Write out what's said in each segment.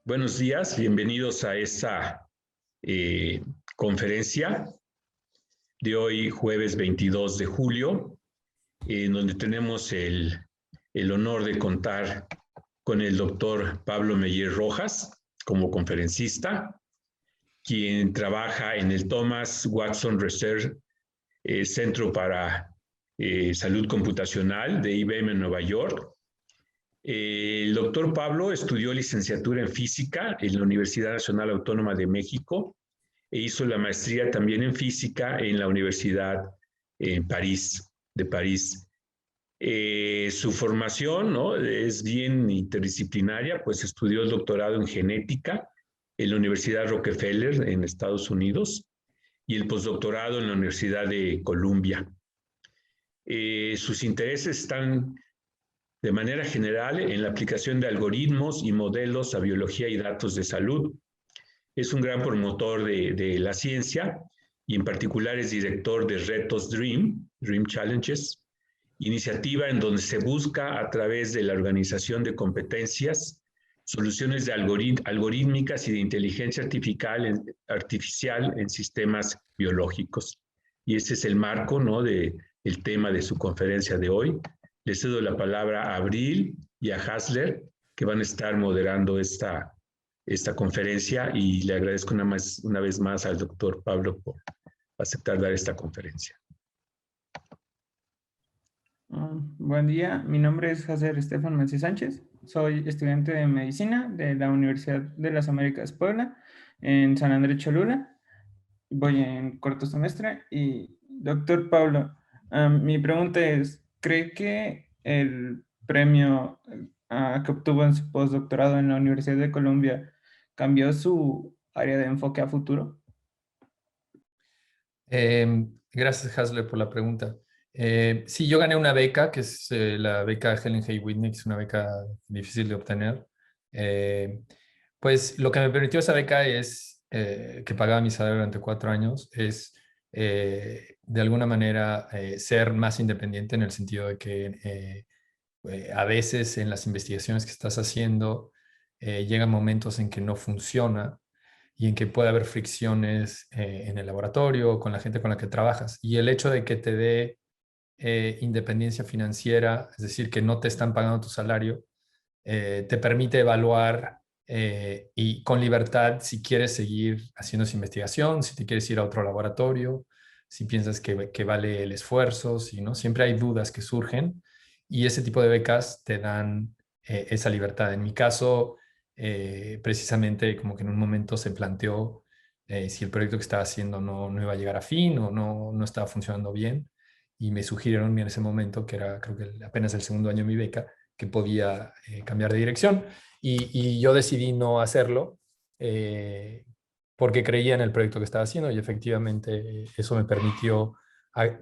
Buenos días, bienvenidos a esta conferencia de hoy, jueves 22 de julio, en donde tenemos el honor de contar con el doctor Pablo Meller Rojas como conferencista, quien trabaja en el Thomas Watson Research Centro para Salud Computacional de IBM en Nueva York. El doctor Pablo estudió licenciatura en física en la Universidad Nacional Autónoma de México e hizo la maestría también en física en la Universidad de París. Su formación, ¿no?, es bien interdisciplinaria, pues estudió el doctorado en genética en la Universidad Rockefeller en Estados Unidos y el postdoctorado en la Universidad de Columbia. Sus intereses están de manera general en la aplicación de algoritmos y modelos a biología y datos de salud. Es un gran promotor de la ciencia y en particular es director de Retos Dream Challenges, iniciativa en donde se busca a través de la organización de competencias, soluciones de algorítmicas y de inteligencia artificial en sistemas biológicos. Y ese es el marco, ¿no?, del tema de su conferencia de hoy. Le cedo la palabra a Abril y a Hasler, que van a estar moderando esta conferencia, y le agradezco una vez más al doctor Pablo por aceptar dar esta conferencia. Buen día, mi nombre es Hasler Estefan Menzi Sánchez, soy estudiante de medicina de la Universidad de las Américas Puebla, en San Andrés Cholula. Voy en cuarto semestre. Y doctor Pablo, mi pregunta es, ¿cree que el premio que obtuvo en su postdoctorado en la Universidad de Columbia cambió su área de enfoque a futuro? Gracias, Hasler, por la pregunta. Sí, yo gané una beca, que es la beca Helen Hay Whitney, que es una beca difícil de obtener. Pues lo que me permitió esa beca es, que pagaba mi salario durante 4 años, es de alguna manera ser más independiente, en el sentido de que a veces en las investigaciones que estás haciendo llegan momentos en que no funciona y en que puede haber fricciones en el laboratorio, con la gente con la que trabajas. Y el hecho de que te dé independencia financiera, es decir, que no te están pagando tu salario, te permite evaluar y con libertad si quieres seguir haciendo esa investigación, si te quieres ir a otro laboratorio, si piensas que vale el esfuerzo, si no. Siempre hay dudas que surgen y ese tipo de becas te dan esa libertad. En mi caso, precisamente como que en un momento se planteó si el proyecto que estaba haciendo no iba a llegar a fin o no estaba funcionando bien, y me sugirieron en ese momento, que era creo que apenas el segundo año de mi beca, que podía cambiar de dirección, y yo decidí no hacerlo porque creía en el proyecto que estaba haciendo, y efectivamente eso me permitió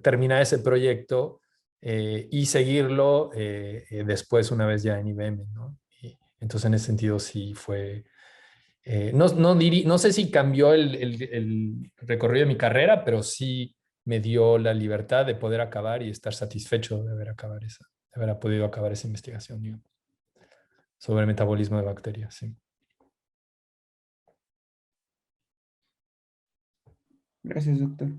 terminar ese proyecto y seguirlo después, una vez ya en IBM, ¿no? Y entonces en ese sentido sí fue... no sé si cambió el recorrido de mi carrera, pero sí me dio la libertad de poder acabar y estar satisfecho de haber podido acabar esa investigación, digamos, sobre el metabolismo de bacterias. Sí. Gracias, doctor.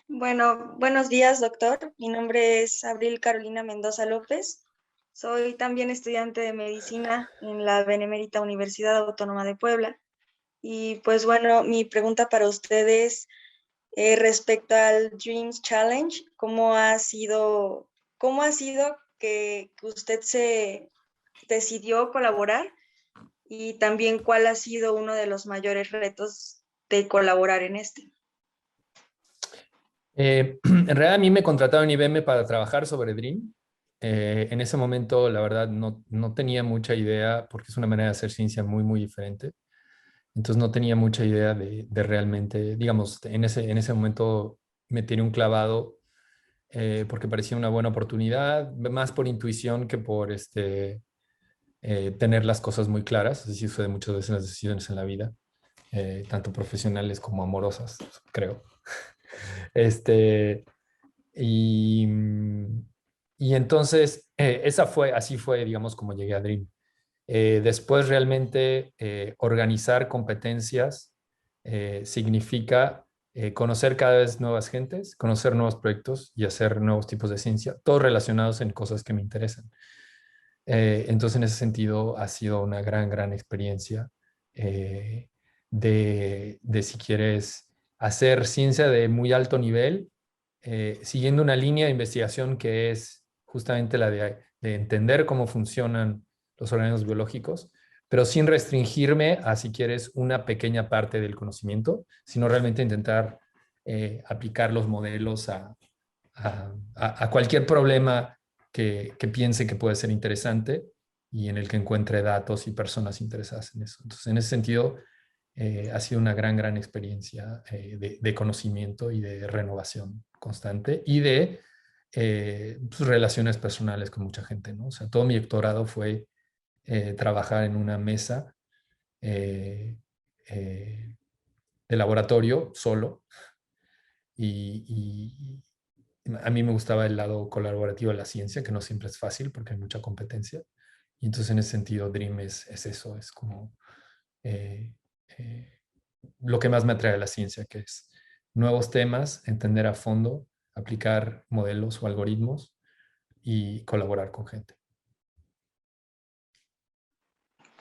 Bueno, buenos días, doctor. Mi nombre es Abril Carolina Mendoza López. Soy también estudiante de medicina en la Benemérita Universidad Autónoma de Puebla. Y pues bueno, mi pregunta para ustedes respecto al Dreams Challenge, ¿cómo ha sido que usted se decidió colaborar? Y también, ¿cuál ha sido uno de los mayores retos de colaborar en este? En realidad a mí me contrataron en IBM para trabajar sobre Dream. En ese momento, la verdad, no tenía mucha idea, porque es una manera de hacer ciencia muy, muy diferente. Entonces no tenía mucha idea de realmente, digamos, en ese momento me tiré un clavado porque parecía una buena oportunidad, más por intuición que por tener las cosas muy claras. Así sucede muchas veces en las decisiones en la vida. tanto profesionales como amorosas, creo. Y, y entonces, así fue, digamos, como llegué a Dream. Después realmente organizar competencias significa conocer cada vez nuevas gentes, conocer nuevos proyectos y hacer nuevos tipos de ciencia, todos relacionados en cosas que me interesan. Entonces, en ese sentido, ha sido una gran experiencia de, si quieres, hacer ciencia de muy alto nivel, siguiendo una línea de investigación que es justamente la de entender cómo funcionan los organismos biológicos, pero sin restringirme a, si quieres, una pequeña parte del conocimiento, sino realmente intentar aplicar los modelos a cualquier problema que piense que puede ser interesante y en el que encuentre datos y personas interesadas en eso. Entonces, en ese sentido, ha sido una gran experiencia de conocimiento y de renovación constante y de relaciones personales con mucha gente, ¿no? O sea, todo mi doctorado fue trabajar en una mesa de laboratorio solo y a mí me gustaba el lado colaborativo de la ciencia, que no siempre es fácil porque hay mucha competencia. Y entonces en ese sentido Dream es eso, es como eh, lo que más me atrae a la ciencia, que es nuevos temas, entender a fondo, aplicar modelos o algoritmos y colaborar con gente.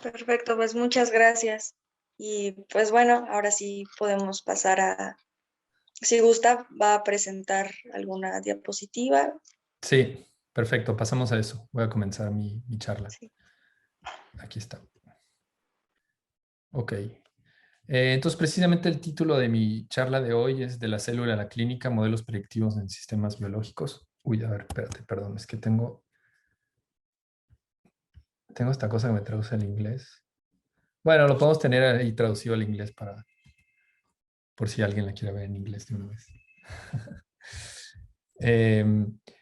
Perfecto, pues muchas gracias. Y pues bueno, ahora sí podemos pasar a, si gusta, va a presentar alguna diapositiva. Sí, perfecto, pasamos a eso. Voy a comenzar mi charla. Sí. Aquí está. Ok. Entonces, precisamente el título de mi charla de hoy es De la célula a la clínica, modelos predictivos en sistemas biológicos. Uy, a ver, espérate, perdón, es que tengo esta cosa que me traduce al inglés. Bueno, lo podemos tener ahí traducido al inglés por si alguien la quiere ver en inglés de una vez.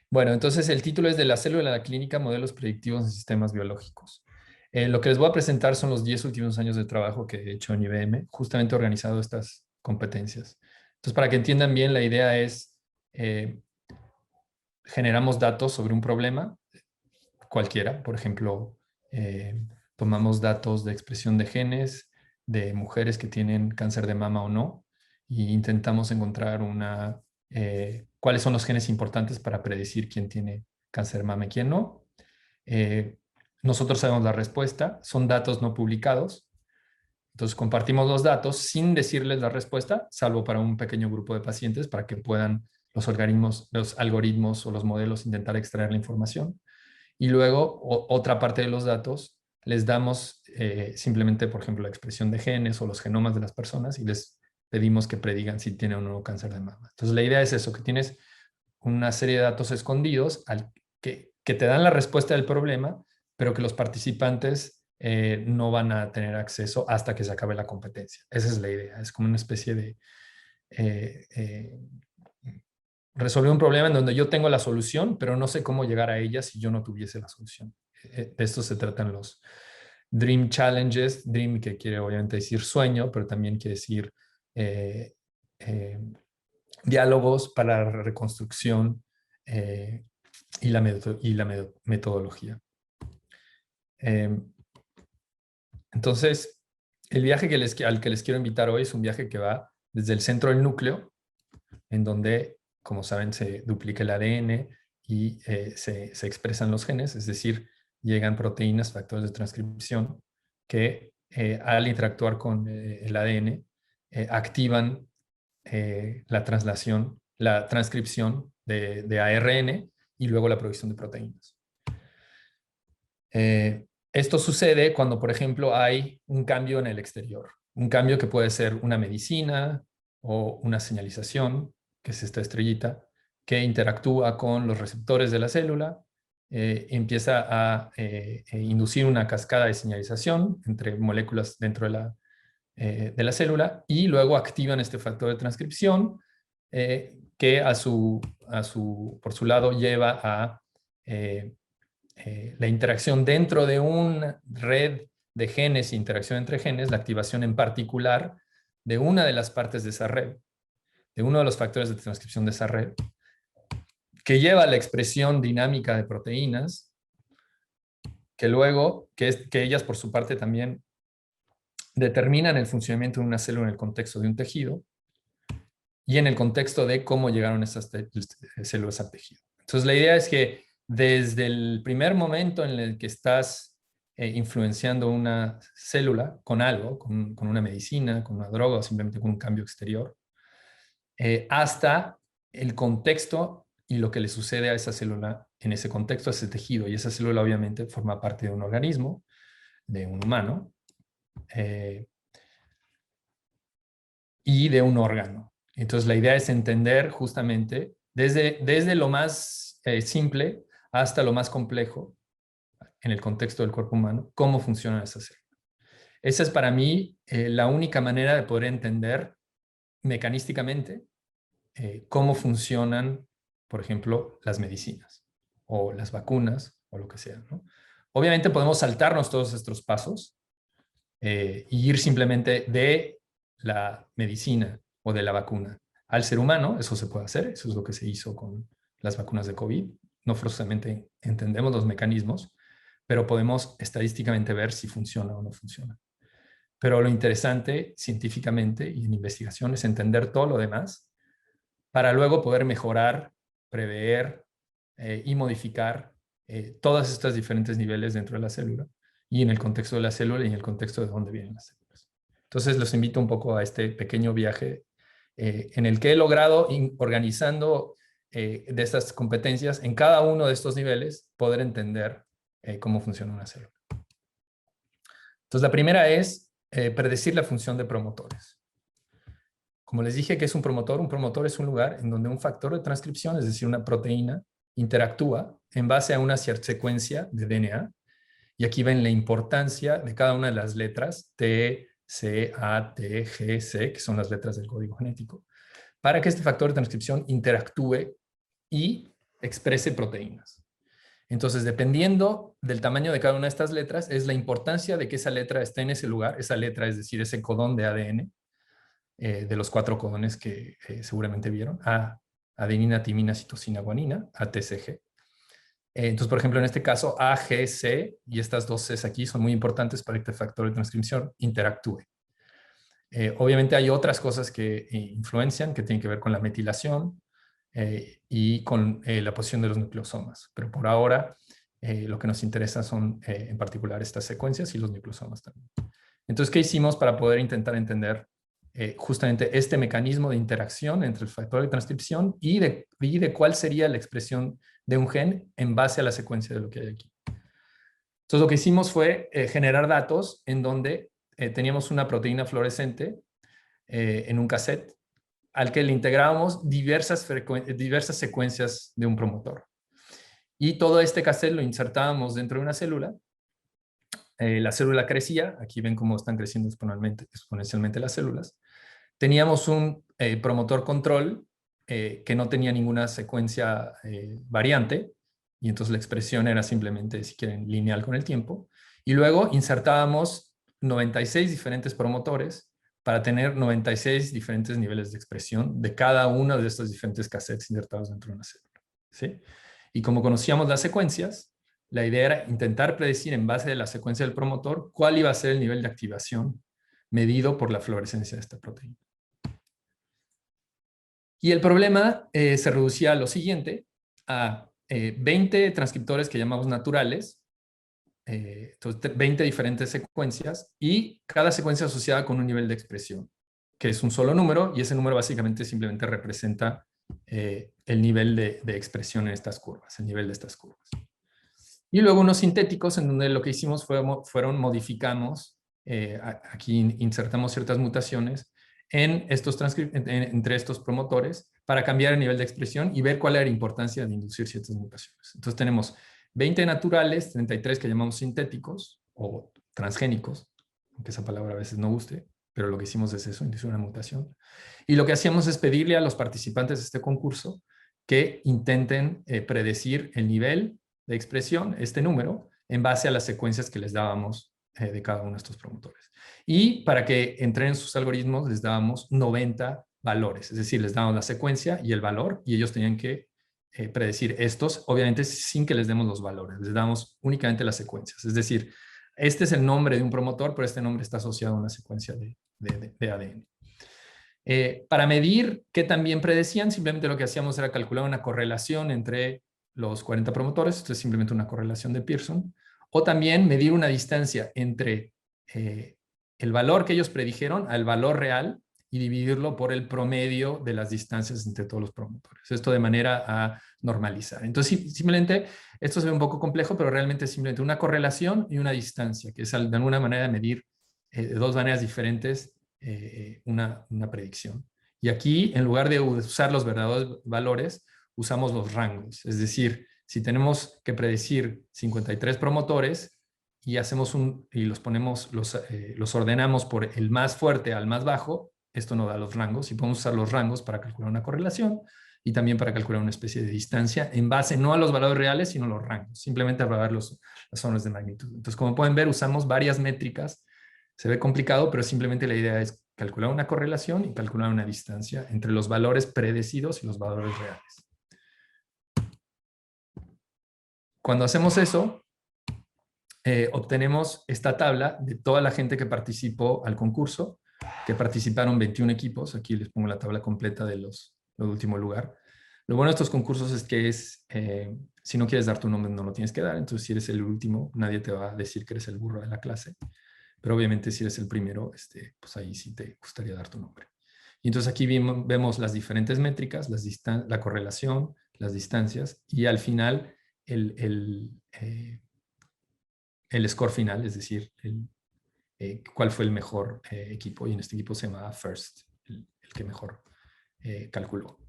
Bueno, entonces el título es De la célula a la clínica, modelos predictivos en sistemas biológicos. Lo que les voy a presentar son los 10 últimos años de trabajo que he hecho en IBM, justamente organizado estas competencias. Entonces, para que entiendan bien, la idea es, generamos datos sobre un problema, cualquiera, por ejemplo, tomamos datos de expresión de genes de mujeres que tienen cáncer de mama o no, e intentamos encontrar cuáles son los genes importantes para predecir quién tiene cáncer de mama y quién no. Nosotros sabemos la respuesta, son datos no publicados, entonces compartimos los datos sin decirles la respuesta, salvo para un pequeño grupo de pacientes para que puedan los algoritmos o los modelos intentar extraer la información. Y luego otra parte de los datos les damos simplemente, por ejemplo, la expresión de genes o los genomas de las personas y les pedimos que predigan si tienen o no cáncer de mama. Entonces la idea es eso, que tienes una serie de datos escondidos que te dan la respuesta del problema, pero que los participantes no van a tener acceso hasta que se acabe la competencia. Esa es la idea, es como una especie de resolver un problema en donde yo tengo la solución, pero no sé cómo llegar a ella si yo no tuviese la solución. De esto se tratan los Dream Challenges. Dream, que quiere obviamente decir sueño, pero también quiere decir diálogos para la reconstrucción y la metodología. Entonces, el viaje al que les quiero invitar hoy es un viaje que va desde el centro del núcleo, en donde, como saben, se duplica el ADN y se expresan los genes, es decir, llegan proteínas, factores de transcripción, que al interactuar con el ADN activan la transcripción de ARN y luego la producción de proteínas. Esto sucede cuando, por ejemplo, hay un cambio en el exterior, un cambio que puede ser una medicina o una señalización, que es esta estrellita, que interactúa con los receptores de la célula, empieza a inducir una cascada de señalización entre moléculas dentro de la célula y luego activan este factor de transcripción que por su lado lleva a la interacción dentro de una red de genes, interacción entre genes, la activación en particular de una de las partes de esa red, de uno de los factores de transcripción de esa red, que lleva a la expresión dinámica de proteínas, que luego, que ellas por su parte también determinan el funcionamiento de una célula en el contexto de un tejido y en el contexto de cómo llegaron esas células al tejido. Entonces, la idea es que desde el primer momento en el que estás influenciando una célula con algo, con una medicina, con una droga o simplemente con un cambio exterior, hasta el contexto y lo que le sucede a esa célula en ese contexto, a ese tejido. Y esa célula obviamente forma parte de un organismo, de un humano, y de un órgano. Entonces la idea es entender justamente desde lo más simple hasta lo más complejo en el contexto del cuerpo humano, cómo funcionan esas células. Esa es para mí la única manera de poder entender mecanísticamente cómo funcionan, por ejemplo, las medicinas o las vacunas o lo que sea, ¿no? Obviamente podemos saltarnos todos estos pasos y ir simplemente de la medicina o de la vacuna al ser humano. Eso se puede hacer, eso es lo que se hizo con las vacunas de COVID. No forzosamente entendemos los mecanismos, pero podemos estadísticamente ver si funciona o no funciona. Pero lo interesante científicamente y en investigación es entender todo lo demás para luego poder mejorar, prever y modificar todos estos diferentes niveles dentro de la célula y en el contexto de la célula y en el contexto de dónde vienen las células. Entonces los invito un poco a este pequeño viaje en el que he logrado, organizando de estas competencias, en cada uno de estos niveles, poder entender cómo funciona una célula. Entonces la primera es predecir la función de promotores. Como les dije, ¿qué es un promotor? Un promotor es un lugar en donde un factor de transcripción, es decir, una proteína, interactúa en base a una cierta secuencia de DNA. Y aquí ven la importancia de cada una de las letras T, C, A, T, G, C, que son las letras del código genético, para que este factor de transcripción interactúe y exprese proteínas. Entonces, dependiendo del tamaño de cada una de estas letras, es la importancia de que esa letra esté en ese lugar, esa letra, es decir, ese codón de ADN, de los 4 codones que seguramente vieron, A, adenina, timina, citosina, guanina, ATCG. Entonces, por ejemplo, en este caso, A, G, C y estas dos Cs aquí son muy importantes para que este factor de transcripción interactúe. Obviamente hay otras cosas que influencian, que tienen que ver con la metilación y con la posición de los nucleosomas. Pero por ahora, lo que nos interesa son en particular estas secuencias y los nucleosomas también. Entonces, ¿qué hicimos para poder intentar entender justamente este mecanismo de interacción entre el factor de transcripción y de cuál sería la expresión de un gen en base a la secuencia de lo que hay aquí? Entonces lo que hicimos fue generar datos en donde teníamos una proteína fluorescente en un cassette al que le integrábamos diversas secuencias de un promotor. Y todo este cassette lo insertábamos dentro de una célula. La célula crecía, aquí ven cómo están creciendo exponencialmente las células. Teníamos un promotor control que no tenía ninguna secuencia variante, y entonces la expresión era simplemente, si quieren, lineal con el tiempo. Y luego insertábamos 96 diferentes promotores para tener 96 diferentes niveles de expresión de cada uno de estos diferentes cassettes insertados dentro de una célula, ¿sí? Y como conocíamos las secuencias, la idea era intentar predecir en base de la secuencia del promotor cuál iba a ser el nivel de activación medido por la fluorescencia de esta proteína. Y el problema se reducía a lo siguiente, a 20 transcriptores que llamamos naturales, entonces 20 diferentes secuencias y cada secuencia asociada con un nivel de expresión, que es un solo número, y ese número básicamente simplemente representa el nivel de expresión en estas curvas, el nivel de estas curvas. Y luego unos sintéticos en donde lo que hicimos modificamos, aquí insertamos ciertas mutaciones en entre estos promotores para cambiar el nivel de expresión y ver cuál era la importancia de inducir ciertas mutaciones. Entonces tenemos 20 naturales, 33 que llamamos sintéticos o transgénicos, aunque esa palabra a veces no guste, pero lo que hicimos es eso, inducir una mutación. Y lo que hacíamos es pedirle a los participantes de este concurso que intenten predecir el nivel de expresión, este número, en base a las secuencias que les dábamos de cada uno de estos promotores. Y para que entrenen sus algoritmos les dábamos 90 valores, es decir, les dábamos la secuencia y el valor y ellos tenían que predecir estos, obviamente sin que les demos los valores, les damos únicamente las secuencias, es decir, este es el nombre de un promotor, pero este nombre está asociado a una secuencia de ADN. Para medir qué también predecían, simplemente lo que hacíamos era calcular una correlación entre los 40 promotores, esto es simplemente una correlación de Pearson, o también medir una distancia entre el valor que ellos predijeron al valor real y dividirlo por el promedio de las distancias entre todos los promotores. Esto de manera a normalizar. Entonces, simplemente, esto se ve un poco complejo, pero realmente es simplemente una correlación y una distancia, que es de alguna manera medir de dos maneras diferentes una predicción. Y aquí, en lugar de usar los verdaderos valores, usamos los rangos. Es decir, si tenemos que predecir 53 promotores y los ordenamos por el más fuerte al más bajo, esto nos da los rangos y podemos usar los rangos para calcular una correlación y también para calcular una especie de distancia en base no a los valores reales, sino a los rangos, simplemente para ver las zonas de magnitud. Entonces, como pueden ver, usamos varias métricas. Se ve complicado, pero simplemente la idea es calcular una correlación y calcular una distancia entre los valores predecidos y los valores reales. Cuando hacemos eso, obtenemos esta tabla de toda la gente que participó al concurso, que participaron 21 equipos. Aquí les pongo la tabla completa de los de último lugar. Lo bueno de estos concursos es que si no quieres dar tu nombre, no lo tienes que dar. Entonces, si eres el último, nadie te va a decir que eres el burro de la clase. Pero obviamente, si eres el primero, pues ahí sí te gustaría dar tu nombre. Y entonces aquí vemos las diferentes métricas, la correlación, las distancias, y al final el score final, es decir, cuál fue el mejor equipo. Y en este equipo se llamaba First, el que mejor calculó.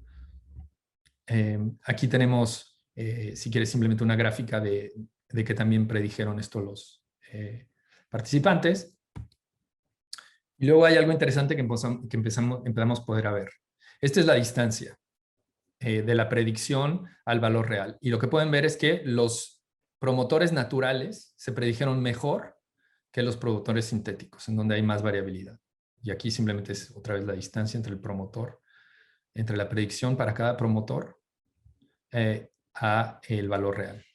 Aquí tenemos, si quieres, simplemente una gráfica de que también predijeron esto los participantes. Y luego hay algo interesante que empezamos a poder ver. Esta es la distancia de la predicción al valor real. Y lo que pueden ver es que los promotores naturales se predijeron mejor que los promotores sintéticos, en donde hay más variabilidad. Y aquí simplemente es otra vez la distancia entre el promotor, entre la predicción para cada promotor a el valor real.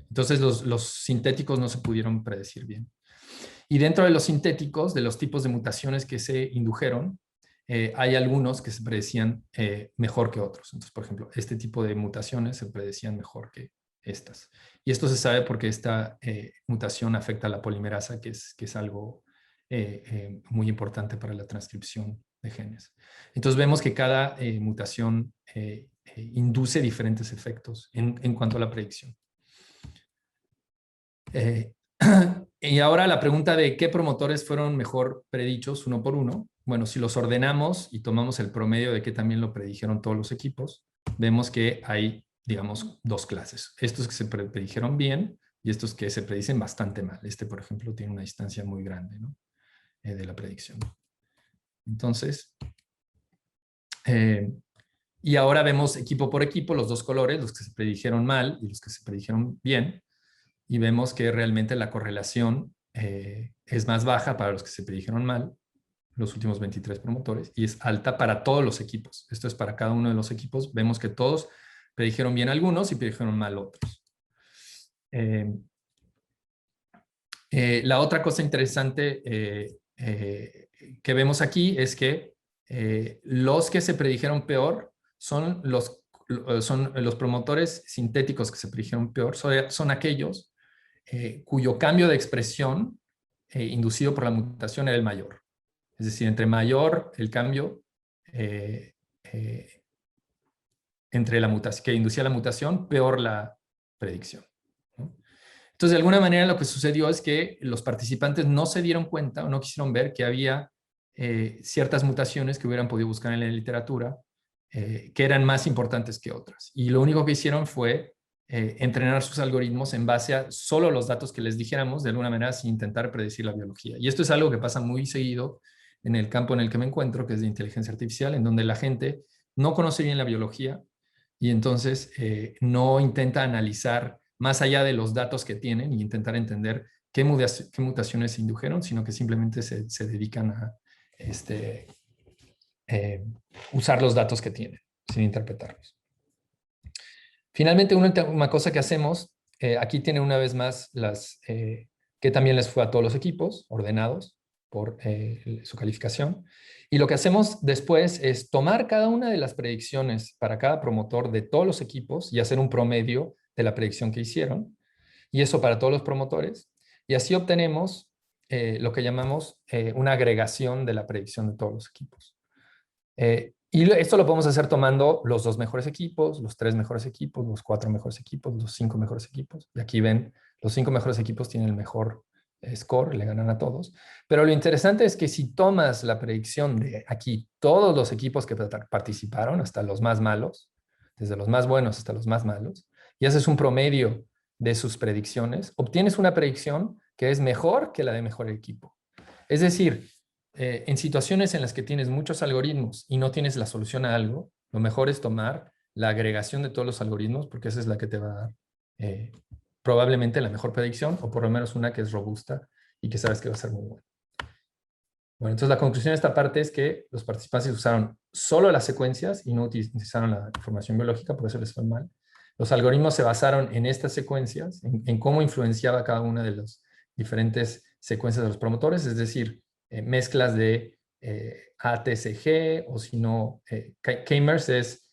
Entonces los sintéticos no se pudieron predecir bien. Y dentro de los sintéticos, de los tipos de mutaciones que se indujeron, hay algunos que se predecían mejor que otros. Entonces, por ejemplo, este tipo de mutaciones se predecían mejor que estas. Y esto se sabe porque esta mutación afecta a la polimerasa, que es algo muy importante para la transcripción de genes. Entonces vemos que cada mutación induce diferentes efectos en cuanto a la predicción. Y ahora la pregunta de qué promotores fueron mejor predichos uno por uno. Bueno, si los ordenamos y tomamos el promedio de que también lo predijeron todos los equipos, vemos que hay, digamos, dos clases. Estos que se predijeron bien y estos que se predicen bastante mal. Por ejemplo, tiene una distancia muy grande, ¿no? De la predicción. Entonces, y ahora vemos equipo por equipo los dos colores, los que se predijeron mal y los que se predijeron bien. Y vemos que realmente la correlación es más baja para los que se predijeron mal, los últimos 23 promotores, y es alta para todos los equipos. Esto es para cada uno de los equipos. Vemos que todos predijeron bien algunos y predijeron mal otros. La otra cosa interesante que vemos aquí es que los que se predijeron peor son los promotores sintéticos que se predijeron peor, son aquellos cuyo cambio de expresión inducido por la mutación era el mayor. Es decir, entre mayor el cambio entre la mutación que inducía la mutación, peor la predicción, ¿no? Entonces, de alguna manera lo que sucedió es que los participantes no se dieron cuenta o no quisieron ver que había ciertas mutaciones que hubieran podido buscar en la literatura que eran más importantes que otras. Y lo único que hicieron fue entrenar sus algoritmos en base a solo los datos que les dijéramos, de alguna manera sin intentar predecir la biología. Y esto es algo que pasa muy seguido en el campo en el que me encuentro, que es de inteligencia artificial, en donde la gente no conoce bien la biología y entonces no intenta analizar más allá de los datos que tienen y intentar entender qué mutaciones se indujeron, sino que simplemente se dedican a usar los datos que tienen, sin interpretarlos. Finalmente, una cosa que hacemos, aquí tiene una vez más que también les fue a todos los equipos, ordenados por su calificación. Y lo que hacemos después es tomar cada una de las predicciones para cada promotor de todos los equipos y hacer un promedio de la predicción que hicieron. Y eso para todos los promotores. Y así obtenemos lo que llamamos una agregación de la predicción de todos los equipos. Y esto lo podemos hacer tomando los 2 mejores equipos, los 3 mejores equipos, los 4 mejores equipos, los 5 mejores equipos. Y aquí ven, los 5 mejores equipos tienen el mejor score, le ganan a todos. Pero lo interesante es que si tomas la predicción de aquí todos los equipos que participaron, hasta los más malos, desde los más buenos hasta los más malos, y haces un promedio de sus predicciones, obtienes una predicción que es mejor que la de mejor equipo. Es decir, en situaciones en las que tienes muchos algoritmos y no tienes la solución a algo, lo mejor es tomar la agregación de todos los algoritmos, porque esa es la que te va a dar probablemente la mejor predicción, o por lo menos una que es robusta y que sabes que va a ser muy buena. Bueno, entonces la conclusión de esta parte es que los participantes usaron solo las secuencias y no utilizaron la información biológica, por eso les fue mal. Los algoritmos se basaron en estas secuencias, en cómo influenciaba cada una de las diferentes secuencias de los promotores, es decir, mezclas de ATCG, o si no, K-mers es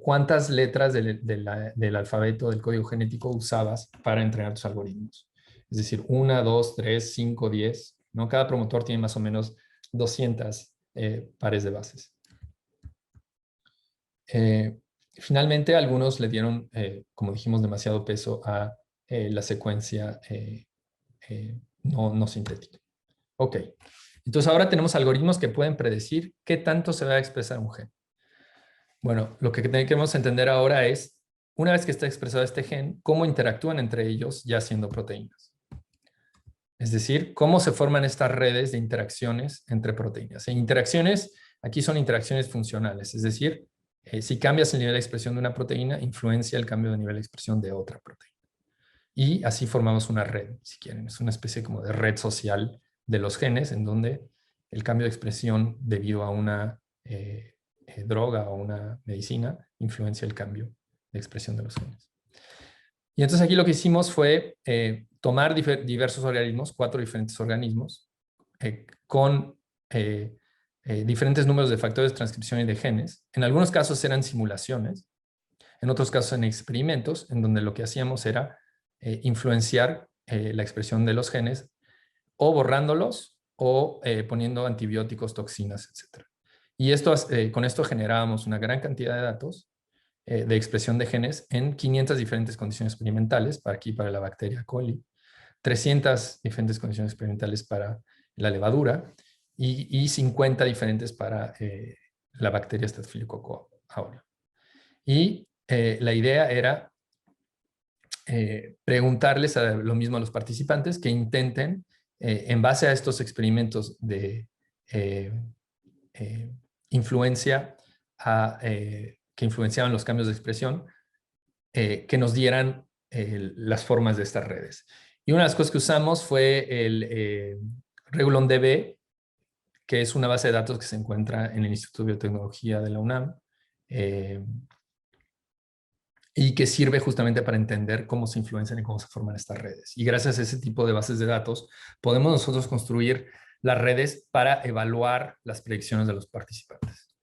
cuántas letras del alfabeto del código genético usabas para entrenar tus algoritmos. Es decir, 1, 2, 3, 5, 10, ¿no? Cada promotor tiene más o menos 200 pares de bases. Finalmente, algunos le dieron, como dijimos, demasiado peso a la secuencia no sintética. Ok, entonces ahora tenemos algoritmos que pueden predecir qué tanto se va a expresar un gen. Bueno, lo que queremos entender ahora es, una vez que está expresado este gen, cómo interactúan entre ellos ya siendo proteínas. Es decir, cómo se forman estas redes de interacciones entre proteínas. E interacciones, aquí son interacciones funcionales, es decir, si cambias el nivel de expresión de una proteína, influencia el cambio de nivel de expresión de otra proteína. Y así formamos una red, si quieren. Es una especie como de red social de los genes, en donde el cambio de expresión debido a una droga o una medicina influencia el cambio de expresión de los genes. Y entonces aquí lo que hicimos fue tomar diversos organismos, 4 diferentes organismos, con diferentes números de factores de transcripción y de genes. En algunos casos eran simulaciones, en otros casos en experimentos, en donde lo que hacíamos era influenciar la expresión de los genes, o borrándolos, o poniendo antibióticos, toxinas, etc. Y con esto generábamos una gran cantidad de datos de expresión de genes en 500 diferentes condiciones experimentales, para la bacteria coli, 300 diferentes condiciones experimentales para la levadura, y 50 diferentes para la bacteria Staphylococcus aureus. Y la idea era preguntarles lo mismo a los participantes, que intenten, en base a estos experimentos de influencia, que influenciaban los cambios de expresión, que nos dieran las formas de estas redes. Y una de las cosas que usamos fue el RegulonDB, que es una base de datos que se encuentra en el Instituto de Biotecnología de la UNAM, y que sirve justamente para entender cómo se influencian y cómo se forman estas redes. Y gracias a ese tipo de bases de datos, podemos nosotros construir las redes para evaluar las predicciones de los participantes.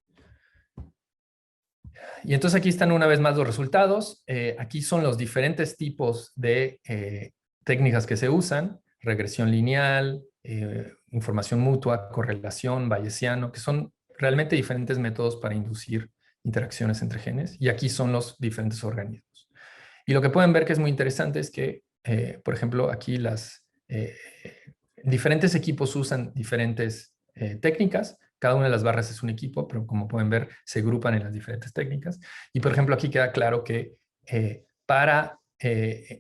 Y entonces aquí están una vez más los resultados. Aquí son los diferentes tipos de técnicas que se usan: regresión lineal, información mutua, correlación, bayesiano, que son realmente diferentes métodos para inducir interacciones entre genes. Y aquí son los diferentes organismos. Y lo que pueden ver que es muy interesante es que, por ejemplo, aquí diferentes equipos usan diferentes técnicas. Cada una de las barras es un equipo, pero como pueden ver, se agrupan en las diferentes técnicas. Y por ejemplo, aquí queda claro que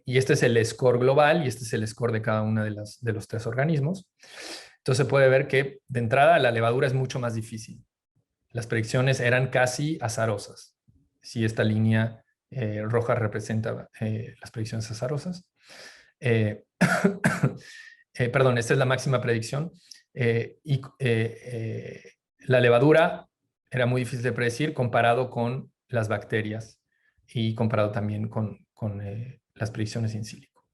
y este es el score global y este es el score de cada uno de los 3 organismos. Entonces se puede ver que de entrada la levadura es mucho más difícil. Las predicciones eran casi azarosas. Si esta línea roja representa las predicciones azarosas. perdón, esta es la máxima predicción. La levadura era muy difícil de predecir comparado con las bacterias y comparado también con las predicciones in silico.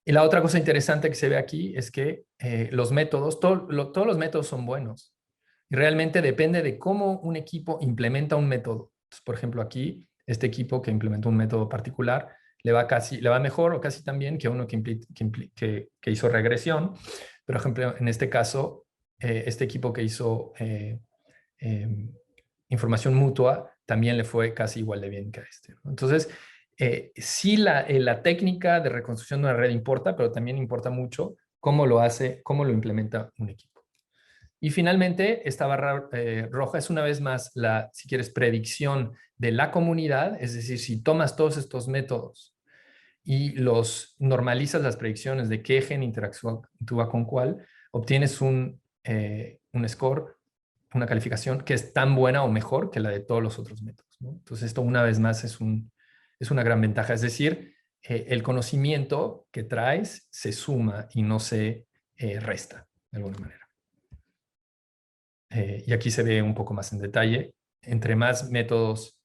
Y la otra cosa interesante que se ve aquí es que los métodos, todos los métodos son buenos. Y realmente depende de cómo un equipo implementa un método. Entonces, por ejemplo, aquí, este equipo que implementó un método particular le va mejor o casi tan bien que uno que hizo regresión. Por ejemplo, en este caso, este equipo que hizo información mutua también le fue casi igual de bien que a este, ¿no? Entonces, sí la técnica de reconstrucción de una red importa, pero también importa mucho cómo lo hace, cómo lo implementa un equipo. Y finalmente, esta barra roja es una vez más si quieres, predicción de la comunidad, es decir, si tomas todos estos métodos y los normalizas las predicciones de qué gen interactúa con cuál, obtienes un score, una calificación que es tan buena o mejor que la de todos los otros métodos, ¿no? Entonces, esto una vez más es una gran ventaja. Es decir, el conocimiento que traes se suma y no se resta de alguna manera. Y aquí se ve un poco más en detalle. Entre más métodos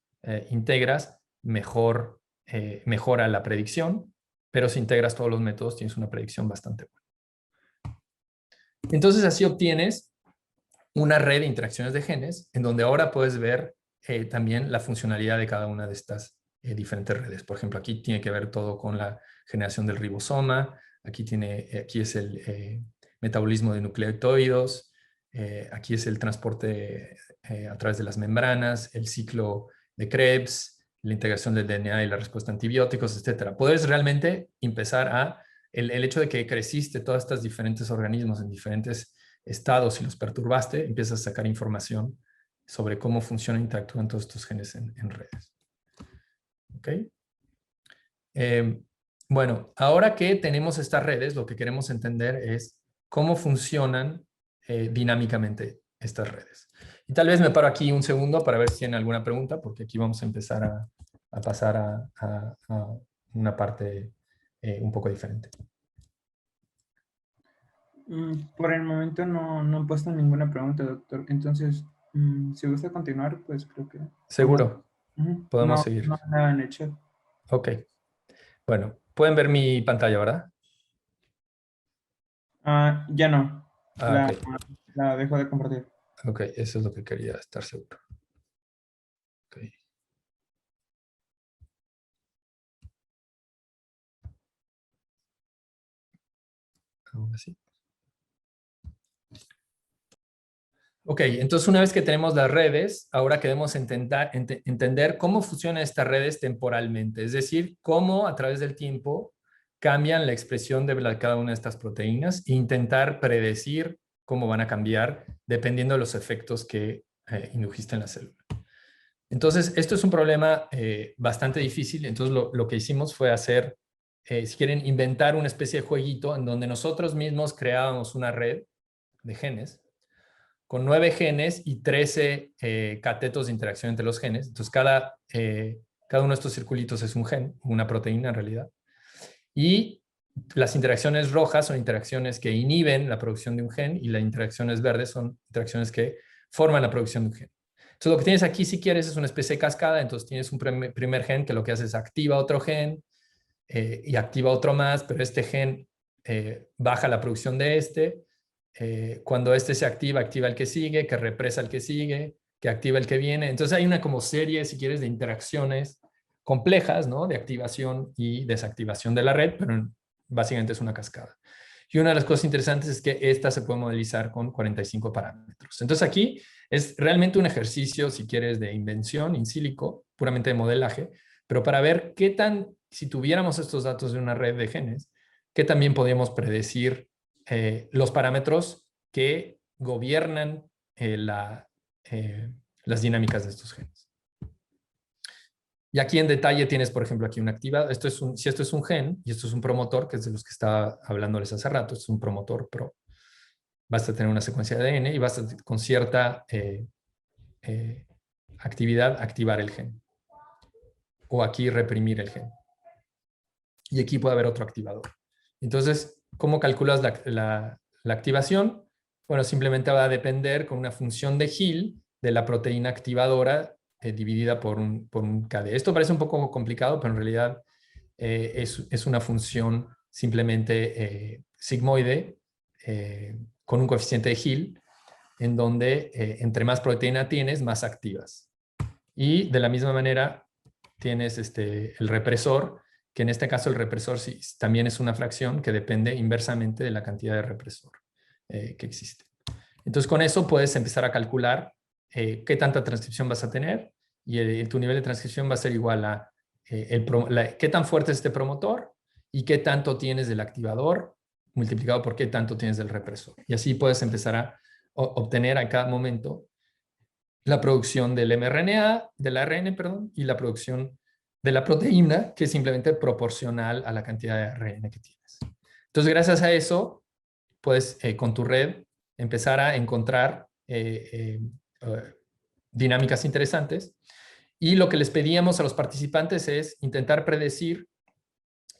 integras, mejora la predicción, pero si integras todos los métodos tienes una predicción bastante buena. Entonces así obtienes una red de interacciones de genes en donde ahora puedes ver también la funcionalidad de cada una de estas diferentes redes. Por ejemplo, aquí tiene que ver todo con la generación del ribosoma, aquí es el metabolismo de nucleotidos, aquí es el transporte a través de las membranas, el ciclo de Krebs, la integración del DNA y la respuesta a antibióticos, etc. Puedes realmente empezar el hecho de que creciste todos estos diferentes organismos en diferentes estados y los perturbaste, empiezas a sacar información sobre cómo funcionan e interactúan todos estos genes en redes. ¿Ok? Bueno, ahora que tenemos estas redes, lo que queremos entender es cómo funcionan dinámicamente estas redes. Y tal vez me paro aquí un segundo para ver si tienen alguna pregunta, porque aquí vamos a empezar a pasar a una parte un poco diferente. Por el momento no han puesto ninguna pregunta, doctor. Entonces, si gusta continuar, pues creo que... ¿Seguro? Podemos No, seguir. no hay nada en el chat. Ok. Bueno, pueden ver mi pantalla, ¿verdad? Ya no. Ok. La dejo de compartir. Ok, eso es lo que quería estar seguro. Ok. Ahora sí. Ok, entonces una vez que tenemos las redes, ahora queremos entender cómo funcionan estas redes temporalmente, es decir, cómo a través del tiempo cambian la expresión de cada una de estas proteínas e intentar predecir cómo van a cambiar dependiendo de los efectos que indujiste en la célula. Entonces, esto es un problema bastante difícil, entonces lo que hicimos fue hacer, si quieren, inventar una especie de jueguito en donde nosotros mismos creábamos una red de genes con 9 genes y 13 catetos de interacción entre los genes. Entonces, cada uno de estos circulitos es un gen, una proteína en realidad. Y las interacciones rojas son interacciones que inhiben la producción de un gen y las interacciones verdes son interacciones que forman la producción de un gen. Entonces, lo que tienes aquí, si quieres, es una especie de cascada. Entonces, tienes un primer gen que lo que hace es activa otro gen y activa otro más, pero este gen baja la producción de este. Cuando este se activa, activa el que sigue, que represa el que sigue, que activa el que viene. Entonces hay una como serie, si quieres, de interacciones complejas, ¿no? De activación y desactivación de la red, pero básicamente es una cascada. Y una de las cosas interesantes es que esta se puede modelizar con 45 parámetros. Entonces aquí es realmente un ejercicio, si quieres, de invención in silico, puramente de modelaje, pero para ver qué tan, si tuviéramos estos datos de una red de genes, qué también podríamos predecir los parámetros que gobiernan las dinámicas de estos genes. Y aquí en detalle tienes, por ejemplo, aquí una activa. Si esto es un gen y esto es un promotor, que es de los que estaba hablándoles hace rato, esto es un promotor pro. Basta tener una secuencia de ADN y basta con cierta actividad activar el gen. O aquí reprimir el gen. Y aquí puede haber otro activador. Entonces, ¿Cómo calculas la activación? Bueno, simplemente va a depender con una función de Hill de la proteína activadora dividida por un KD. Esto parece un poco complicado, pero en realidad es una función simplemente sigmoide con un coeficiente de Hill, en donde entre más proteína tienes, más activas. Y de la misma manera tienes el represor, que en este caso el represor sí, también es una fracción que depende inversamente de la cantidad de represor que existe. Entonces con eso puedes empezar a calcular qué tanta transcripción vas a tener y tu nivel de transcripción va a ser igual a qué tan fuerte es este promotor y qué tanto tienes del activador multiplicado por qué tanto tienes del represor. Y así puedes empezar a obtener a cada momento la producción del mRNA, del ARN, perdón, y la producción de la proteína, que es simplemente proporcional a la cantidad de ARN que tienes. Entonces, gracias a eso, puedes con tu red empezar a encontrar dinámicas interesantes. Y lo que les pedíamos a los participantes es intentar predecir.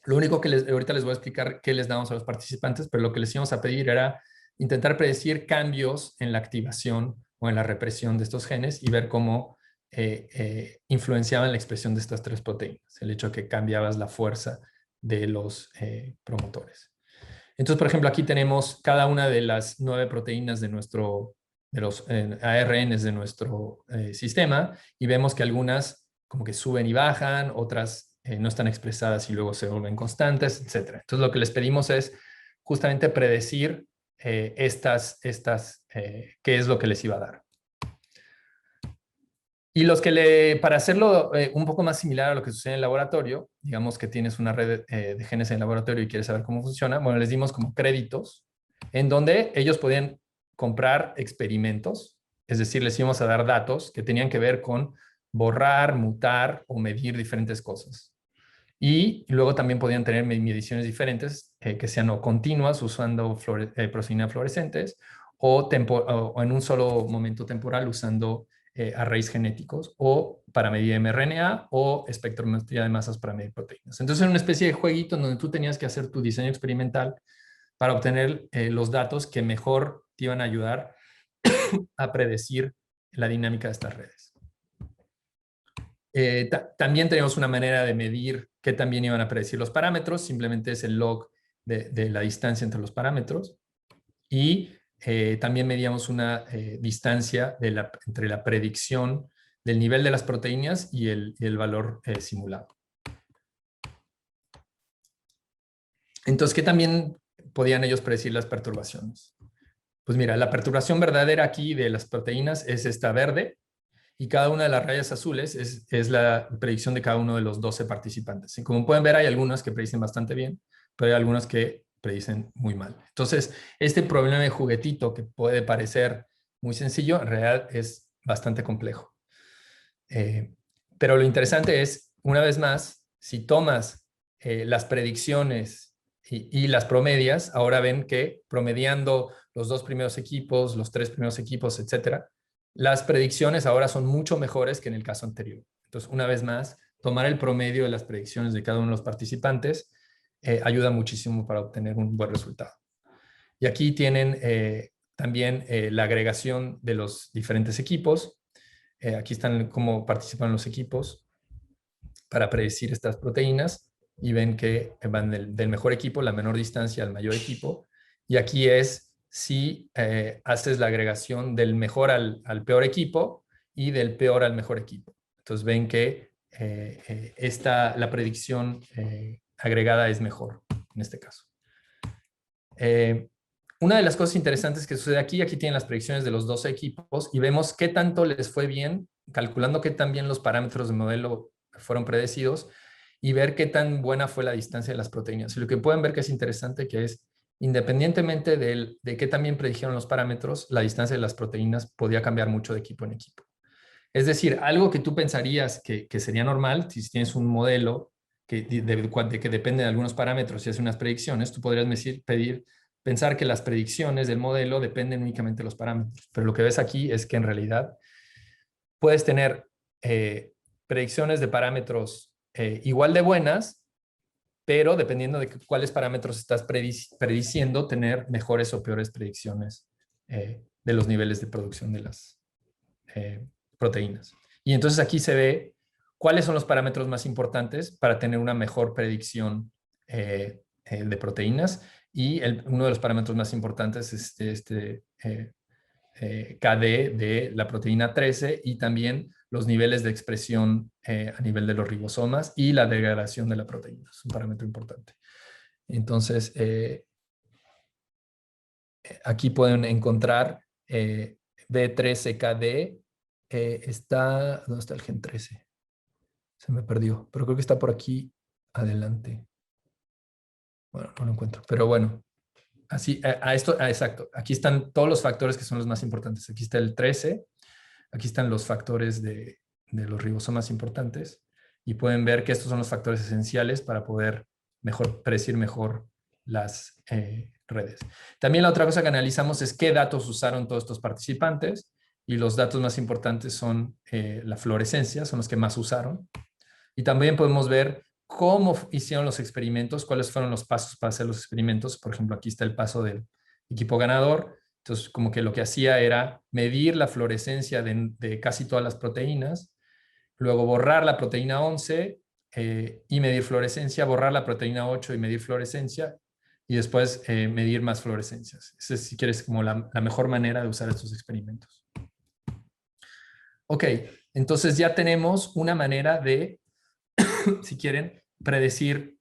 Lo único que ahorita les voy a explicar qué les damos a los participantes, pero lo que les íbamos a pedir era intentar predecir cambios en la activación o en la represión de estos genes y ver cómo influenciaban la expresión de estas 3 proteínas. El hecho de que cambiabas la fuerza de los promotores. Entonces, por ejemplo, aquí tenemos cada una de las 9 proteínas de los ARNs de nuestro sistema y vemos que algunas como que suben y bajan, otras no están expresadas y luego se vuelven constantes, etc. Entonces, lo que les pedimos es justamente predecir qué es lo que les iba a dar. Y para hacerlo un poco más similar a lo que sucede en el laboratorio, digamos que tienes una red de genes en el laboratorio y quieres saber cómo funciona, bueno, les dimos como créditos en donde ellos podían comprar experimentos, es decir, les íbamos a dar datos que tenían que ver con borrar, mutar o medir diferentes cosas. Y luego también podían tener mediciones diferentes que sean o continuas usando proteínas fluorescentes o en un solo momento temporal usando arrays genéticos o para medir mRNA o espectrometría de masas para medir proteínas. Entonces era una especie de jueguito en donde tú tenías que hacer tu diseño experimental para obtener los datos que mejor te iban a ayudar a predecir la dinámica de estas redes. También tenemos una manera de medir qué también iban a predecir los parámetros, simplemente es el log de la distancia entre los parámetros. Y también medíamos una distancia entre la predicción del nivel de las proteínas y el valor simulado. Entonces, ¿qué también podían ellos predecir las perturbaciones? Pues mira, la perturbación verdadera aquí de las proteínas es esta verde, y cada una de las rayas azules es la predicción de cada uno de los 12 participantes. Y como pueden ver, hay algunas que predicen bastante bien, pero hay algunas que predicen muy mal. Entonces, este problema de juguetito que puede parecer muy sencillo, en realidad es bastante complejo. Pero lo interesante es, una vez más, si tomas las predicciones y las promedias, ahora ven que promediando los 2 primeros equipos, los 3 primeros equipos, etcétera, las predicciones ahora son mucho mejores que en el caso anterior. Entonces, una vez más, tomar el promedio de las predicciones de cada uno de los participantes ayuda muchísimo para obtener un buen resultado. Y aquí tienen también la agregación de los diferentes equipos. Aquí están cómo participan los equipos para predecir estas proteínas y ven que van del mejor equipo, la menor distancia, al mayor equipo. Y aquí es si haces la agregación del mejor al peor equipo y del peor al mejor equipo. Entonces ven que la predicción agregada es mejor en este caso. Una de las cosas interesantes que sucede aquí tienen las predicciones de los 12 equipos y vemos qué tanto les fue bien, calculando qué tan bien los parámetros del modelo fueron predecidos y ver qué tan buena fue la distancia de las proteínas. Y lo que pueden ver que es interesante que es, independientemente de qué también predijeron los parámetros, la distancia de las proteínas podía cambiar mucho de equipo en equipo. Es decir, algo que tú pensarías que sería normal, si tienes un modelo que depende de algunos parámetros y hace unas predicciones, tú podrías pensar que las predicciones del modelo dependen únicamente de los parámetros. Pero lo que ves aquí es que en realidad puedes tener predicciones de parámetros igual de buenas, pero dependiendo de cuáles parámetros estás prediciendo, tener mejores o peores predicciones de los niveles de producción de las proteínas. Y entonces aquí se ve cuáles son los parámetros más importantes para tener una mejor predicción de proteínas. Y uno de los parámetros más importantes es KD de la proteína 13 y también los niveles de expresión a nivel de los ribosomas y la degradación de la proteína. Es un parámetro importante. Entonces, aquí pueden encontrar B13KD. ¿Dónde está el gen 13? Se me perdió, pero creo que está por aquí adelante. Bueno, no lo encuentro, pero bueno. Así, exacto. Aquí están todos los factores que son los más importantes. Aquí está el 13. Aquí están los factores de los ribosomas importantes. Y pueden ver que estos son los factores esenciales para poder predecir mejor las redes. También la otra cosa que analizamos es qué datos usaron todos estos participantes. Y los datos más importantes son la fluorescencia, son los que más usaron. Y también podemos ver cómo hicieron los experimentos, cuáles fueron los pasos para hacer los experimentos. Por ejemplo, aquí está el paso del equipo ganador. Entonces, como que lo que hacía era medir la fluorescencia de casi todas las proteínas, luego borrar la proteína 11 y medir fluorescencia, borrar la proteína 8 y medir fluorescencia, y después medir más fluorescencias. Esa es, si quieres, como la mejor manera de usar estos experimentos. Ok, entonces ya tenemos una manera de, si quieren, predecir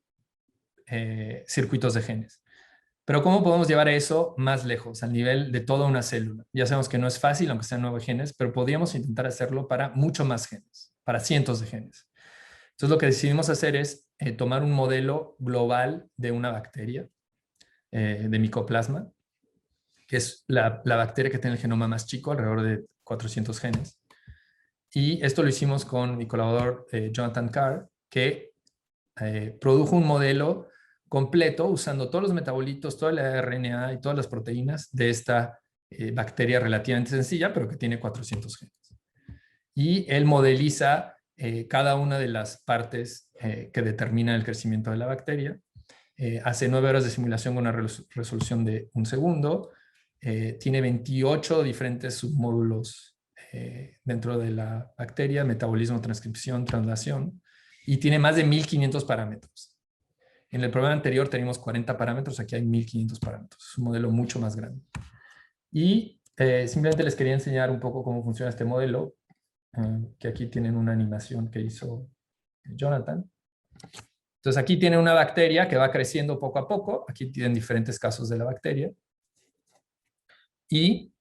circuitos de genes. Pero ¿cómo podemos llevar eso más lejos, al nivel de toda una célula? Ya sabemos que no es fácil, aunque sean 9 genes, pero podríamos intentar hacerlo para mucho más genes, para cientos de genes. Entonces lo que decidimos hacer es tomar un modelo global de una bacteria, de Mycoplasma, que es la bacteria que tiene el genoma más chico, alrededor de 400 genes. Y esto lo hicimos con mi colaborador Jonathan Carr, que produjo un modelo completo usando todos los metabolitos, todo el RNA y todas las proteínas de esta bacteria relativamente sencilla, pero que tiene 400 genes. Y él modeliza cada una de las partes que determinan el crecimiento de la bacteria. Hace 9 horas de simulación con una resolución de 1 segundo. Tiene 28 diferentes submódulos dentro de la bacteria, metabolismo, transcripción, translación, y tiene más de 1500 parámetros. En el programa anterior teníamos 40 parámetros, aquí hay 1500 parámetros. Es un modelo mucho más grande. Y simplemente les quería enseñar un poco cómo funciona este modelo, que aquí tienen una animación que hizo Jonathan. Entonces aquí tienen una bacteria que va creciendo poco a poco. Aquí tienen diferentes casos de la bacteria. Y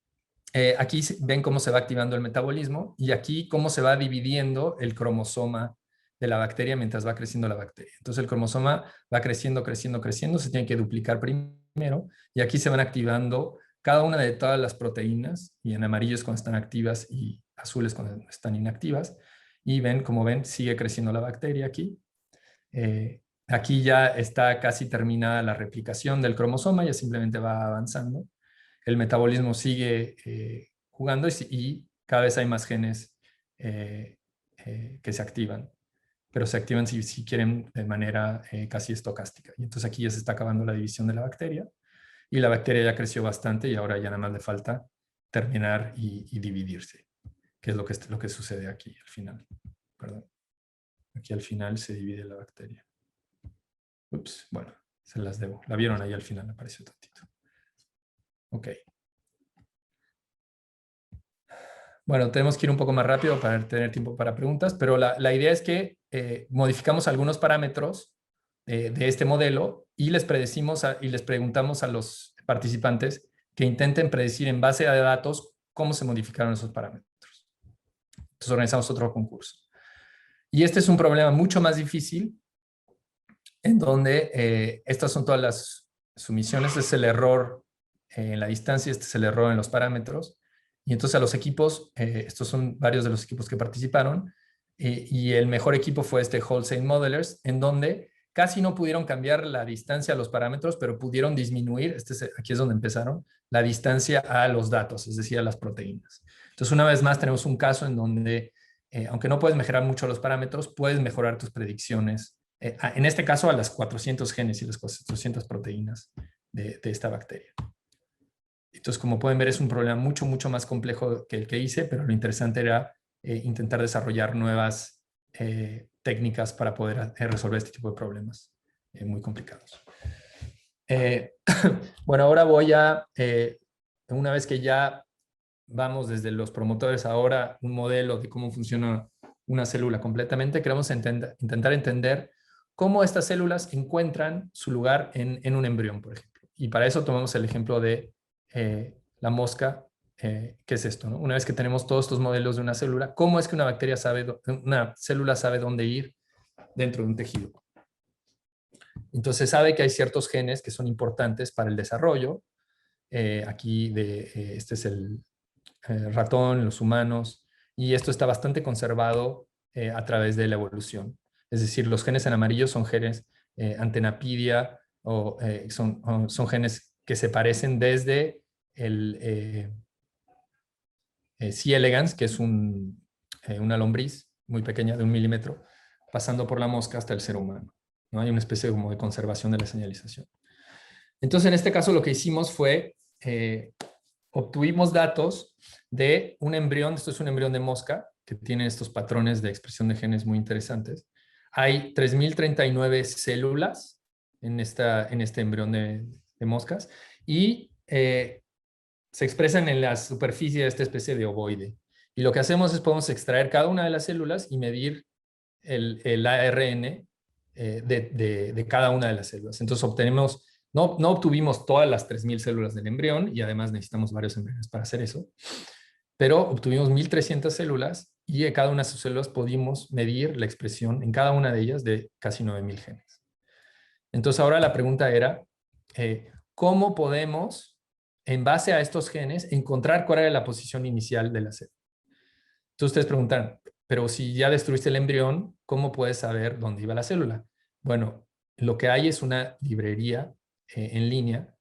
aquí ven cómo se va activando el metabolismo y aquí cómo se va dividiendo el cromosoma de la bacteria mientras va creciendo la bacteria. Entonces el cromosoma va creciendo, creciendo, creciendo, se tiene que duplicar primero y aquí se van activando cada una de todas las proteínas, y en amarillo es cuando están activas y azules cuando están inactivas, y ven, como ven, sigue creciendo la bacteria aquí. Aquí ya está casi terminada la replicación del cromosoma, ya simplemente va avanzando. El metabolismo sigue jugando y cada vez hay más genes que se activan, pero se activan si quieren de manera casi estocástica. Y entonces aquí ya se está acabando la división de la bacteria y la bacteria ya creció bastante y ahora ya nada más le falta terminar y dividirse, que es lo que sucede aquí al final. Perdón. Aquí al final se divide la bacteria. Ups, bueno, se las debo. La vieron ahí al final, apareció tantito. Ok. Bueno, tenemos que ir un poco más rápido para tener tiempo para preguntas, pero la idea es que modificamos algunos parámetros de este modelo y les preguntamos a los participantes que intenten predecir en base a datos cómo se modificaron esos parámetros. Entonces organizamos otro concurso. Y este es un problema mucho más difícil, en donde estas son todas las sumisiones. Este es el error en la distancia, este es el error en los parámetros. Y entonces a los equipos, estos son varios de los equipos que participaron, y el mejor equipo fue este Holcim Modelers, en donde casi no pudieron cambiar la distancia a los parámetros, pero pudieron disminuir, aquí es donde empezaron, la distancia a los datos, es decir, a las proteínas. Entonces, una vez más, tenemos un caso en donde, aunque no puedes mejorar mucho los parámetros, puedes mejorar tus predicciones en este caso a las 400 genes y las 400 proteínas de esta bacteria. Entonces, como pueden ver, es un problema mucho, mucho más complejo que el que hice, pero lo interesante era intentar desarrollar nuevas técnicas para poder resolver este tipo de problemas muy complicados. Bueno, ahora voy a, una vez que ya vamos desde los promotores ahora un modelo de cómo funciona una célula completamente, queremos intentar entender cómo estas células encuentran su lugar en un embrión, por ejemplo. Y para eso tomamos el ejemplo de la mosca. ¿Qué es esto, no? Una vez que tenemos todos estos modelos de una célula, ¿cómo es que una célula sabe dónde ir dentro de un tejido? Entonces sabe que hay ciertos genes que son importantes para el desarrollo. Aquí este es el ratón, los humanos, y esto está bastante conservado a través de la evolución. Es decir, los genes en amarillo son genes antenapidia o son genes que se parecen desde el C. elegans, que es una lombriz muy pequeña de 1 milímetro, pasando por la mosca hasta el ser humano, ¿no? Hay una especie como de conservación de la señalización. Entonces, en este caso lo que hicimos fue, obtuvimos datos de un embrión, esto es un embrión de mosca, que tiene estos patrones de expresión de genes muy interesantes. Hay 3.039 células en este embrión de moscas y se expresan en la superficie de esta especie de ovoide. Y lo que hacemos es podemos extraer cada una de las células y medir el ARN de cada una de las células. Entonces obtenemos, no obtuvimos todas las 3.000 células del embrión, y además necesitamos varios embriones para hacer eso, pero obtuvimos 1.300 células y de cada una de sus células pudimos medir la expresión en cada una de ellas de casi 9.000 genes. Entonces ahora la pregunta era, ¿cómo podemos, en base a estos genes, encontrar cuál era la posición inicial de la célula? Entonces ustedes preguntan, pero si ya destruiste el embrión, ¿cómo puedes saber dónde iba la célula? Bueno, lo que hay es una librería en línea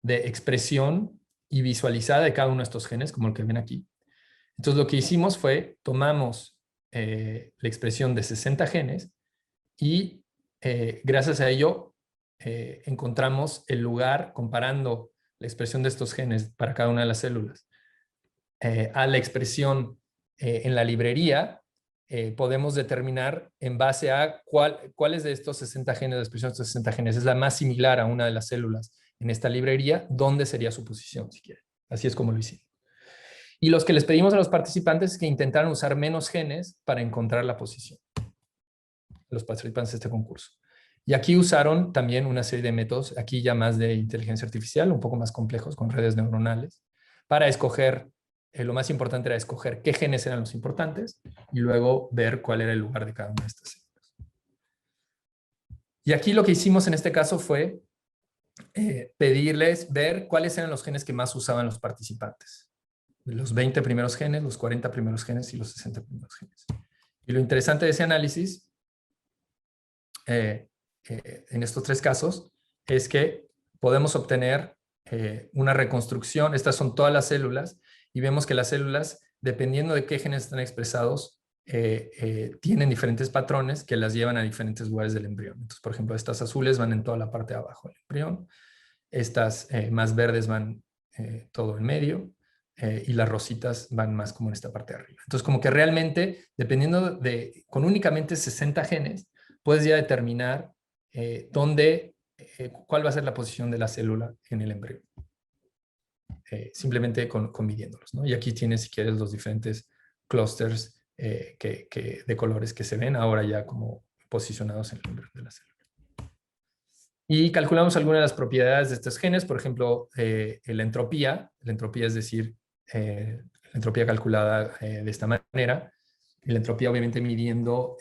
de expresión y visualizada de cada uno de estos genes, como el que ven aquí. Entonces lo que hicimos fue, tomamos la expresión de 60 genes y gracias a ello encontramos el lugar, comparando la expresión de estos genes para cada una de las células a la expresión en la librería. Podemos determinar en base a cuáles de estos 60 genes, de expresión de estos 60 genes, es la más similar a una de las células en esta librería, dónde sería su posición, si quieren. Así es como lo hicimos. Y los que les pedimos a los participantes es que intentaran usar menos genes para encontrar la posición. Los participantes de este concurso. Y aquí usaron también una serie de métodos, aquí ya más de inteligencia artificial, un poco más complejos, con redes neuronales, para escoger, lo más importante era escoger qué genes eran los importantes y luego ver cuál era el lugar de cada una de estas células. Y aquí lo que hicimos en este caso fue pedirles ver cuáles eran los genes que más usaban los participantes. Los 20 primeros genes, los 40 primeros genes y los 60 primeros genes. Y lo interesante de ese análisis, en estos tres casos, es que podemos obtener una reconstrucción. Estas son todas las células y vemos que las células, dependiendo de qué genes están expresados, tienen diferentes patrones que las llevan a diferentes lugares del embrión. Entonces, por ejemplo, estas azules van en toda la parte de abajo del embrión, estas más verdes van todo en medio, y las rositas van más como en esta parte de arriba. Entonces, como que realmente, dependiendo con únicamente 60 genes, puedes ya determinar cuál va a ser la posición de la célula en el embrión. Simplemente con midiéndolos, ¿no? Y aquí tienes, si quieres, los diferentes clústeres de colores que se ven ahora ya como posicionados en el embrión de la célula. Y calculamos algunas de las propiedades de estos genes, por ejemplo, la entropía. La entropía es decir, la entropía calculada de esta manera. Y la entropía obviamente midiendo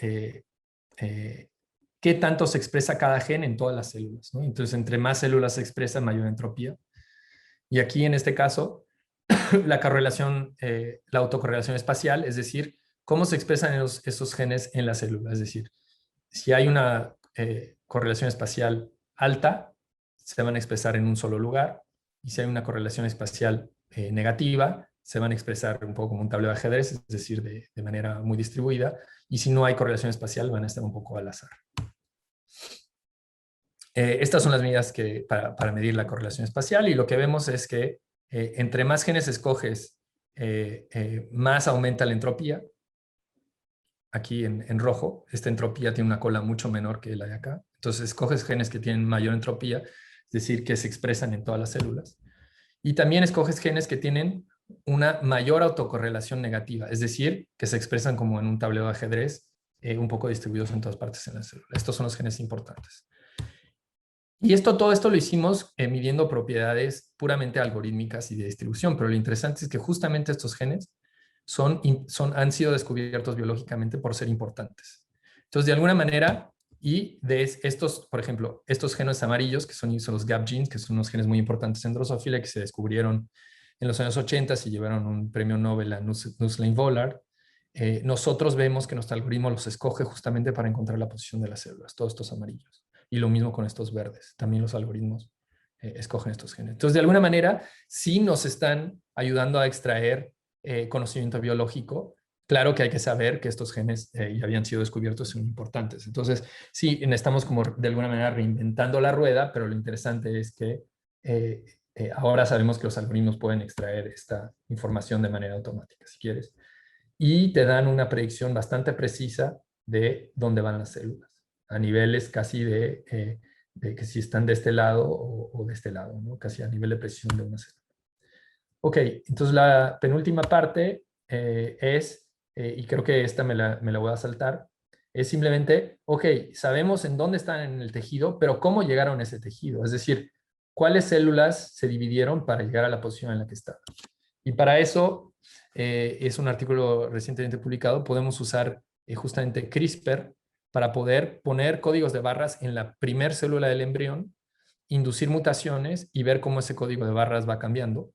qué tanto se expresa cada gen en todas las células, ¿no? Entonces, entre más células se expresa, mayor entropía. Y aquí, en este caso, la autocorrelación espacial, es decir, cómo se expresan esos genes en la célula. Es decir, si hay una correlación espacial alta, se van a expresar en un solo lugar, y si hay una correlación espacial negativa, se van a expresar un poco como un tablero de ajedrez, es decir, de manera muy distribuida, y si no hay correlación espacial, van a estar un poco al azar. Estas son las medidas para medir la correlación espacial, y lo que vemos es que entre más genes escoges, más aumenta la entropía. Aquí en rojo, esta entropía tiene una cola mucho menor que la de acá. Entonces escoges genes que tienen mayor entropía, es decir, que se expresan en todas las células. Y también escoges genes que tienen una mayor autocorrelación negativa, es decir, que se expresan como en un tablero de ajedrez, un poco distribuidos en todas partes en la célula. Estos son los genes importantes. Y todo esto lo hicimos midiendo propiedades puramente algorítmicas y de distribución, pero lo interesante es que justamente estos genes han sido descubiertos biológicamente por ser importantes. Entonces, de alguna manera, y de estos, por ejemplo, estos genes amarillos, que son los gap genes, que son unos genes muy importantes en Drosophila, que se descubrieron en los años 80 y llevaron un premio Nobel a Nusslein Vollard, nosotros vemos que nuestro algoritmo los escoge justamente para encontrar la posición de las células, todos estos amarillos. Y lo mismo con estos verdes. También los algoritmos escogen estos genes. Entonces, de alguna manera, sí nos están ayudando a extraer conocimiento biológico. Claro que hay que saber que estos genes ya habían sido descubiertos y son importantes. Entonces, sí, estamos como de alguna manera reinventando la rueda, pero lo interesante es que ahora sabemos que los algoritmos pueden extraer esta información de manera automática, si quieres. Y te dan una predicción bastante precisa de dónde van las células, a niveles casi de que si están de este lado o de este lado, ¿no? Casi a nivel de precisión de una célula. Ok, entonces la penúltima parte y creo que esta me la voy a saltar, es simplemente, ok, sabemos en dónde están en el tejido, pero cómo llegaron a ese tejido, es decir, cuáles células se dividieron para llegar a la posición en la que estaban. Y para eso, es un artículo recientemente publicado, podemos usar justamente CRISPR para poder poner códigos de barras en la primer célula del embrión, inducir mutaciones y ver cómo ese código de barras va cambiando,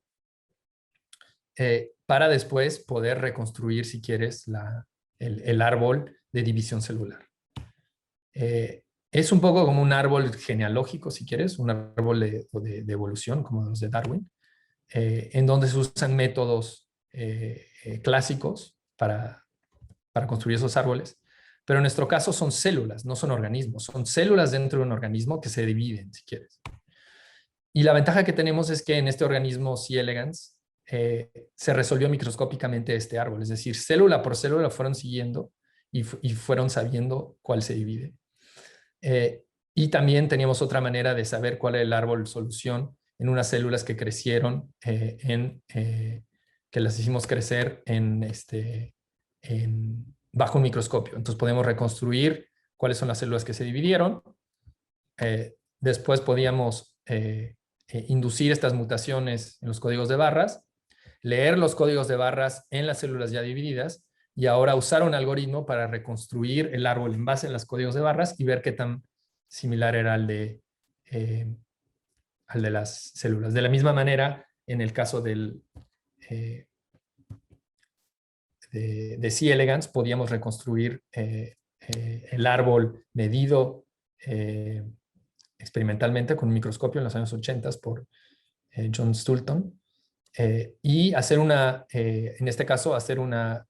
para después poder reconstruir, si quieres, el árbol de división celular. Es un poco como un árbol genealógico, si quieres, un árbol de evolución, como los de Darwin, en donde se usan métodos clásicos para construir esos árboles, pero en nuestro caso son células, no son organismos, son células dentro de un organismo que se dividen, si quieres. Y la ventaja que tenemos es que en este organismo C. elegans se resolvió microscópicamente este árbol, es decir, célula por célula fueron siguiendo y fueron sabiendo cuál se divide. Y también teníamos otra manera de saber cuál era el árbol solución en unas células que crecieron, que las hicimos crecer bajo un microscopio. Entonces podemos reconstruir cuáles son las células que se dividieron. Después podíamos inducir estas mutaciones en los códigos de barras, leer los códigos de barras en las células ya divididas y ahora usar un algoritmo para reconstruir el árbol en base a los códigos de barras y ver qué tan similar era al de las células. De la misma manera, en el caso de C. elegans, podíamos reconstruir el árbol medido experimentalmente con un microscopio en los años 80 por John Stulton, y hacer en este caso, hacer una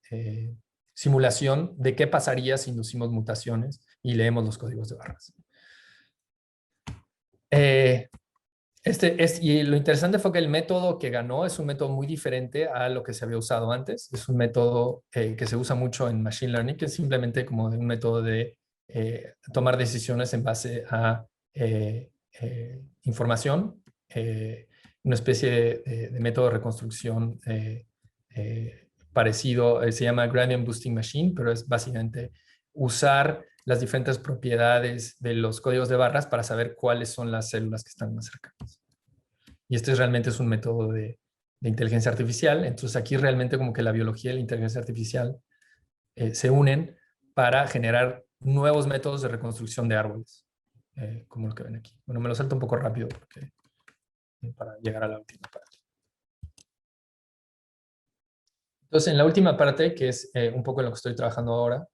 simulación de qué pasaría si inducimos mutaciones y leemos los códigos de barras. Y lo interesante fue que el método que ganó es un método muy diferente a lo que se había usado antes. Es un método que se usa mucho en Machine Learning, que es simplemente como un método de tomar decisiones en base a información, una especie de método de reconstrucción parecido, se llama Gradient Boosting Machine, pero es básicamente usar las diferentes propiedades de los códigos de barras para saber cuáles son las células que están más cercanas. Y este realmente es un método de inteligencia artificial. Entonces aquí realmente como que la biología y la inteligencia artificial se unen para generar nuevos métodos de reconstrucción de árboles, como lo que ven aquí. Bueno, me lo salto un poco rápido para llegar a la última parte. Entonces, en la última parte, que es un poco en lo que estoy trabajando ahora,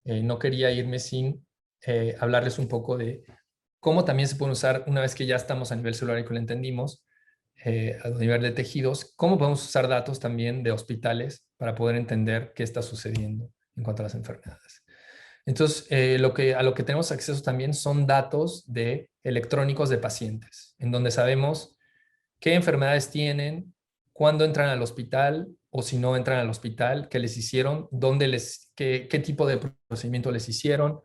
no quería irme sin hablarles un poco de cómo también se pueden usar, una vez que ya estamos a nivel celular y que lo entendimos, a nivel de tejidos, cómo podemos usar datos también de hospitales para poder entender qué está sucediendo en cuanto a las enfermedades. Entonces, a lo que tenemos acceso también son datos electrónicos de pacientes, en donde sabemos qué enfermedades tienen, cuándo entran al hospital o si no entran al hospital, qué les hicieron, qué tipo de procedimiento les hicieron,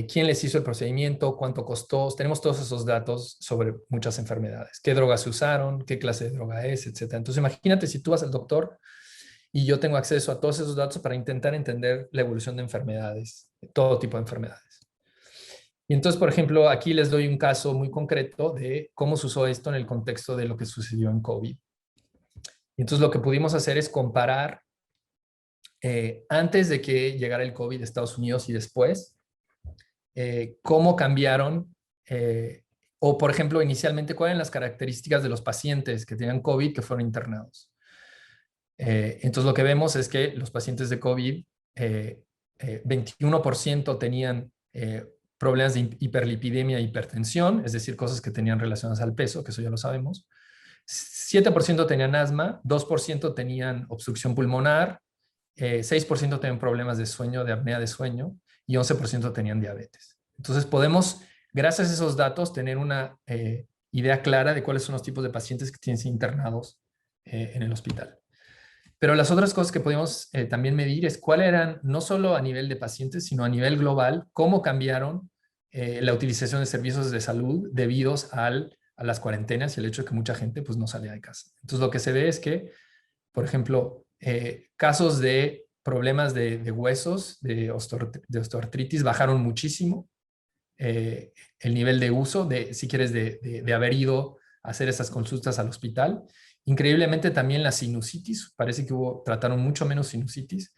quién les hizo el procedimiento, cuánto costó. Tenemos todos esos datos sobre muchas enfermedades, qué drogas se usaron, qué clase de droga es, etc. Entonces, imagínate si tú vas al doctor y yo tengo acceso a todos esos datos para intentar entender la evolución de enfermedades, de todo tipo de enfermedades. Y entonces, por ejemplo, aquí les doy un caso muy concreto de cómo se usó esto en el contexto de lo que sucedió en COVID. Y entonces lo que pudimos hacer es comparar antes de que llegara el COVID a Estados Unidos y después, cómo cambiaron, o por ejemplo, inicialmente, cuáles eran las características de los pacientes que tenían COVID que fueron internados. Entonces lo que vemos es que los pacientes de COVID, 21% tenían problemas de hiperlipidemia e hipertensión, es decir, cosas que tenían relacionadas al peso, que eso ya lo sabemos. 7% tenían asma, 2% tenían obstrucción pulmonar, 6% tenían problemas de sueño, de apnea de sueño, y 11% tenían diabetes. Entonces podemos, gracias a esos datos, tener una idea clara de cuáles son los tipos de pacientes que tienen internados en el hospital. Pero las otras cosas que podemos también medir es cuáles eran, no solo a nivel de pacientes, sino a nivel global, cómo cambiaron la utilización de servicios de salud debidos a las cuarentenas y el hecho de que mucha gente pues, no salía de casa. Entonces lo que se ve es que, por ejemplo, casos de problemas de huesos, de osteoartritis, bajaron muchísimo. El nivel de uso, si quieres, de haber ido a hacer esas consultas al hospital. Increíblemente también la sinusitis, parece que trataron mucho menos sinusitis,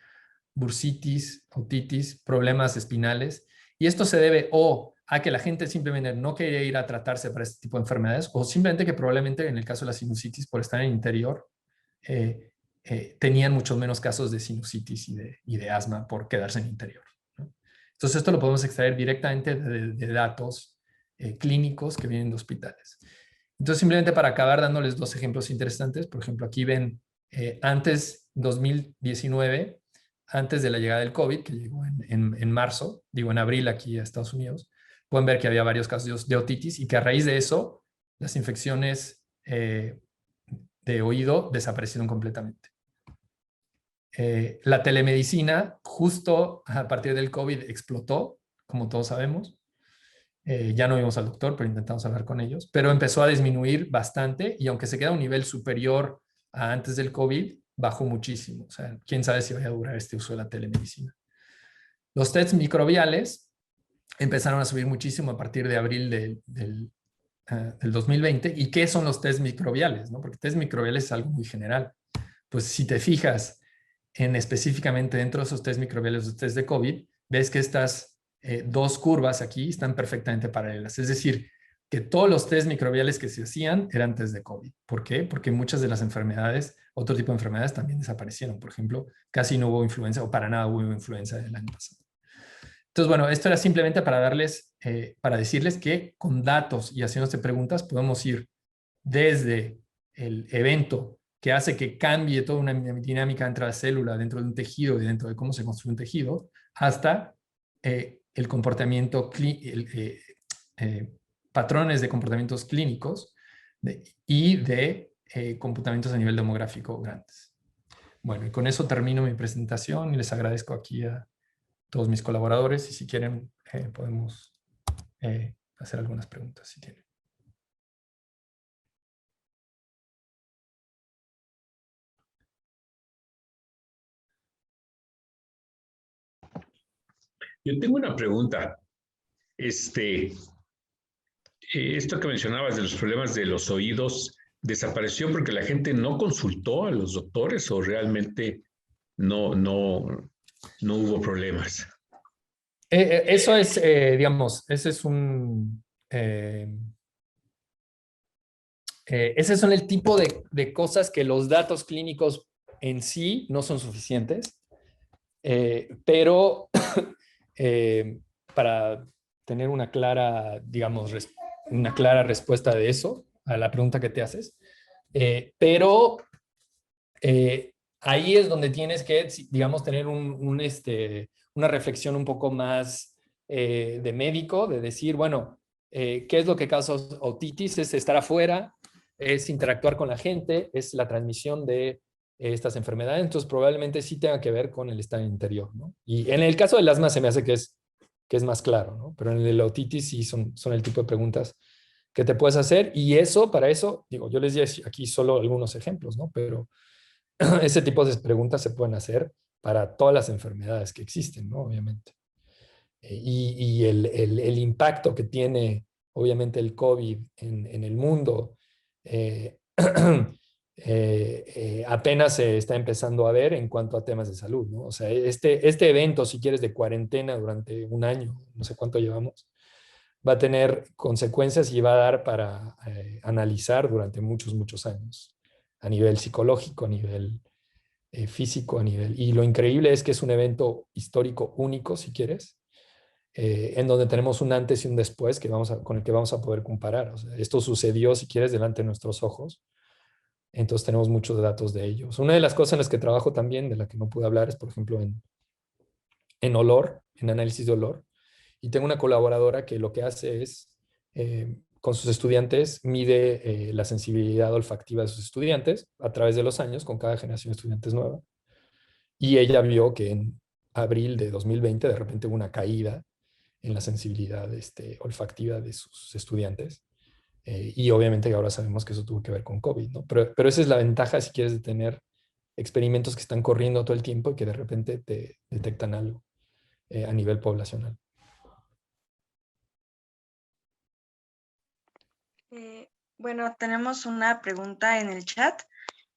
bursitis, otitis, problemas espinales. Y esto se debe o a que la gente simplemente no quería ir a tratarse para este tipo de enfermedades, o simplemente que probablemente en el caso de la sinusitis, por estar en el interior, tenían mucho menos casos de sinusitis y de asma por quedarse en el interior, ¿no? Entonces esto lo podemos extraer directamente de datos clínicos que vienen de hospitales. Entonces simplemente para acabar dándoles dos ejemplos interesantes, por ejemplo aquí ven antes 2019, antes de la llegada del COVID, que llegó en marzo, digo en abril aquí a Estados Unidos, pueden ver que había varios casos de otitis y que a raíz de eso las infecciones de oído desaparecieron completamente. La telemedicina justo a partir del COVID explotó, como todos sabemos. Ya no vimos al doctor, pero intentamos hablar con ellos, pero empezó a disminuir bastante y aunque se queda a un nivel superior a antes del COVID, bajó muchísimo. O sea, quién sabe si vaya a durar este uso de la telemedicina. Los tests microbiales empezaron a subir muchísimo a partir de abril del 2020. ¿Y qué son los tests microbiales, no? Porque test microbiales es algo muy general. Pues si te fijas específicamente dentro de esos test microbiales, los test de COVID, ves que estas dos curvas aquí están perfectamente paralelas. Es decir, que todos los test microbiales que se hacían eran test de COVID. ¿Por qué? Porque muchas de las enfermedades, otro tipo de enfermedades también desaparecieron. Por ejemplo, casi no hubo influenza o para nada hubo influenza el año pasado. Entonces, bueno, esto era simplemente para decirles que con datos y haciéndose preguntas podemos ir desde el evento que hace que cambie toda una dinámica entre la célula, dentro de un tejido y dentro de cómo se construye un tejido, hasta el comportamiento, patrones de comportamientos clínicos y de comportamientos a nivel demográfico grandes. Bueno, y con eso termino mi presentación y les agradezco aquí a todos mis colaboradores y si quieren podemos hacer algunas preguntas si tienen. Yo tengo una pregunta. Esto que mencionabas de los problemas de los oídos, ¿desapareció porque la gente no consultó a los doctores o realmente no hubo problemas? Eso es, digamos, ese son el tipo de cosas que los datos clínicos en sí no son suficientes, pero para tener una clara, digamos, una clara respuesta de eso, a la pregunta que te haces, pero ahí es donde tienes que, digamos, tener un una reflexión un poco más de médico, de decir, bueno, ¿qué es lo que causa otitis? Es estar afuera, es interactuar con la gente, es la transmisión de estas enfermedades, entonces probablemente sí tenga que ver con el estado interior, ¿no? Y en el caso del asma se me hace que es más claro, ¿no? Pero en el otitis sí son el tipo de preguntas que te puedes hacer, y eso, para eso, digo, yo les di aquí solo algunos ejemplos, ¿no? Pero ese tipo de preguntas se pueden hacer para todas las enfermedades que existen, ¿no? Obviamente. Y el impacto que tiene, obviamente, el COVID en el mundo, apenas se está empezando a ver en cuanto a temas de salud, ¿no? O sea, este evento, si quieres, de cuarentena durante un año, no sé cuánto llevamos, va a tener consecuencias y va a dar para analizar durante muchos, muchos años, a nivel psicológico, a nivel físico, a nivel... Y lo increíble es que es un evento histórico único, si quieres, en donde tenemos un antes y un después con el que vamos a poder comparar. O sea, esto sucedió, si quieres, delante de nuestros ojos. Entonces tenemos muchos datos de ellos. Una de las cosas en las que trabajo también, de la que no pude hablar, es, por ejemplo, en olor, en análisis de olor. Y tengo una colaboradora que lo que hace es, con sus estudiantes, mide la sensibilidad olfactiva de sus estudiantes a través de los años, con cada generación de estudiantes nueva. Y ella vio que en abril de 2020 de repente hubo una caída en la sensibilidad olfactiva de sus estudiantes. Y obviamente ahora sabemos que eso tuvo que ver con COVID, ¿no? Pero esa es la ventaja, si quieres, de tener experimentos que están corriendo todo el tiempo y que de repente te detectan algo a nivel poblacional. Bueno, tenemos una pregunta en el chat.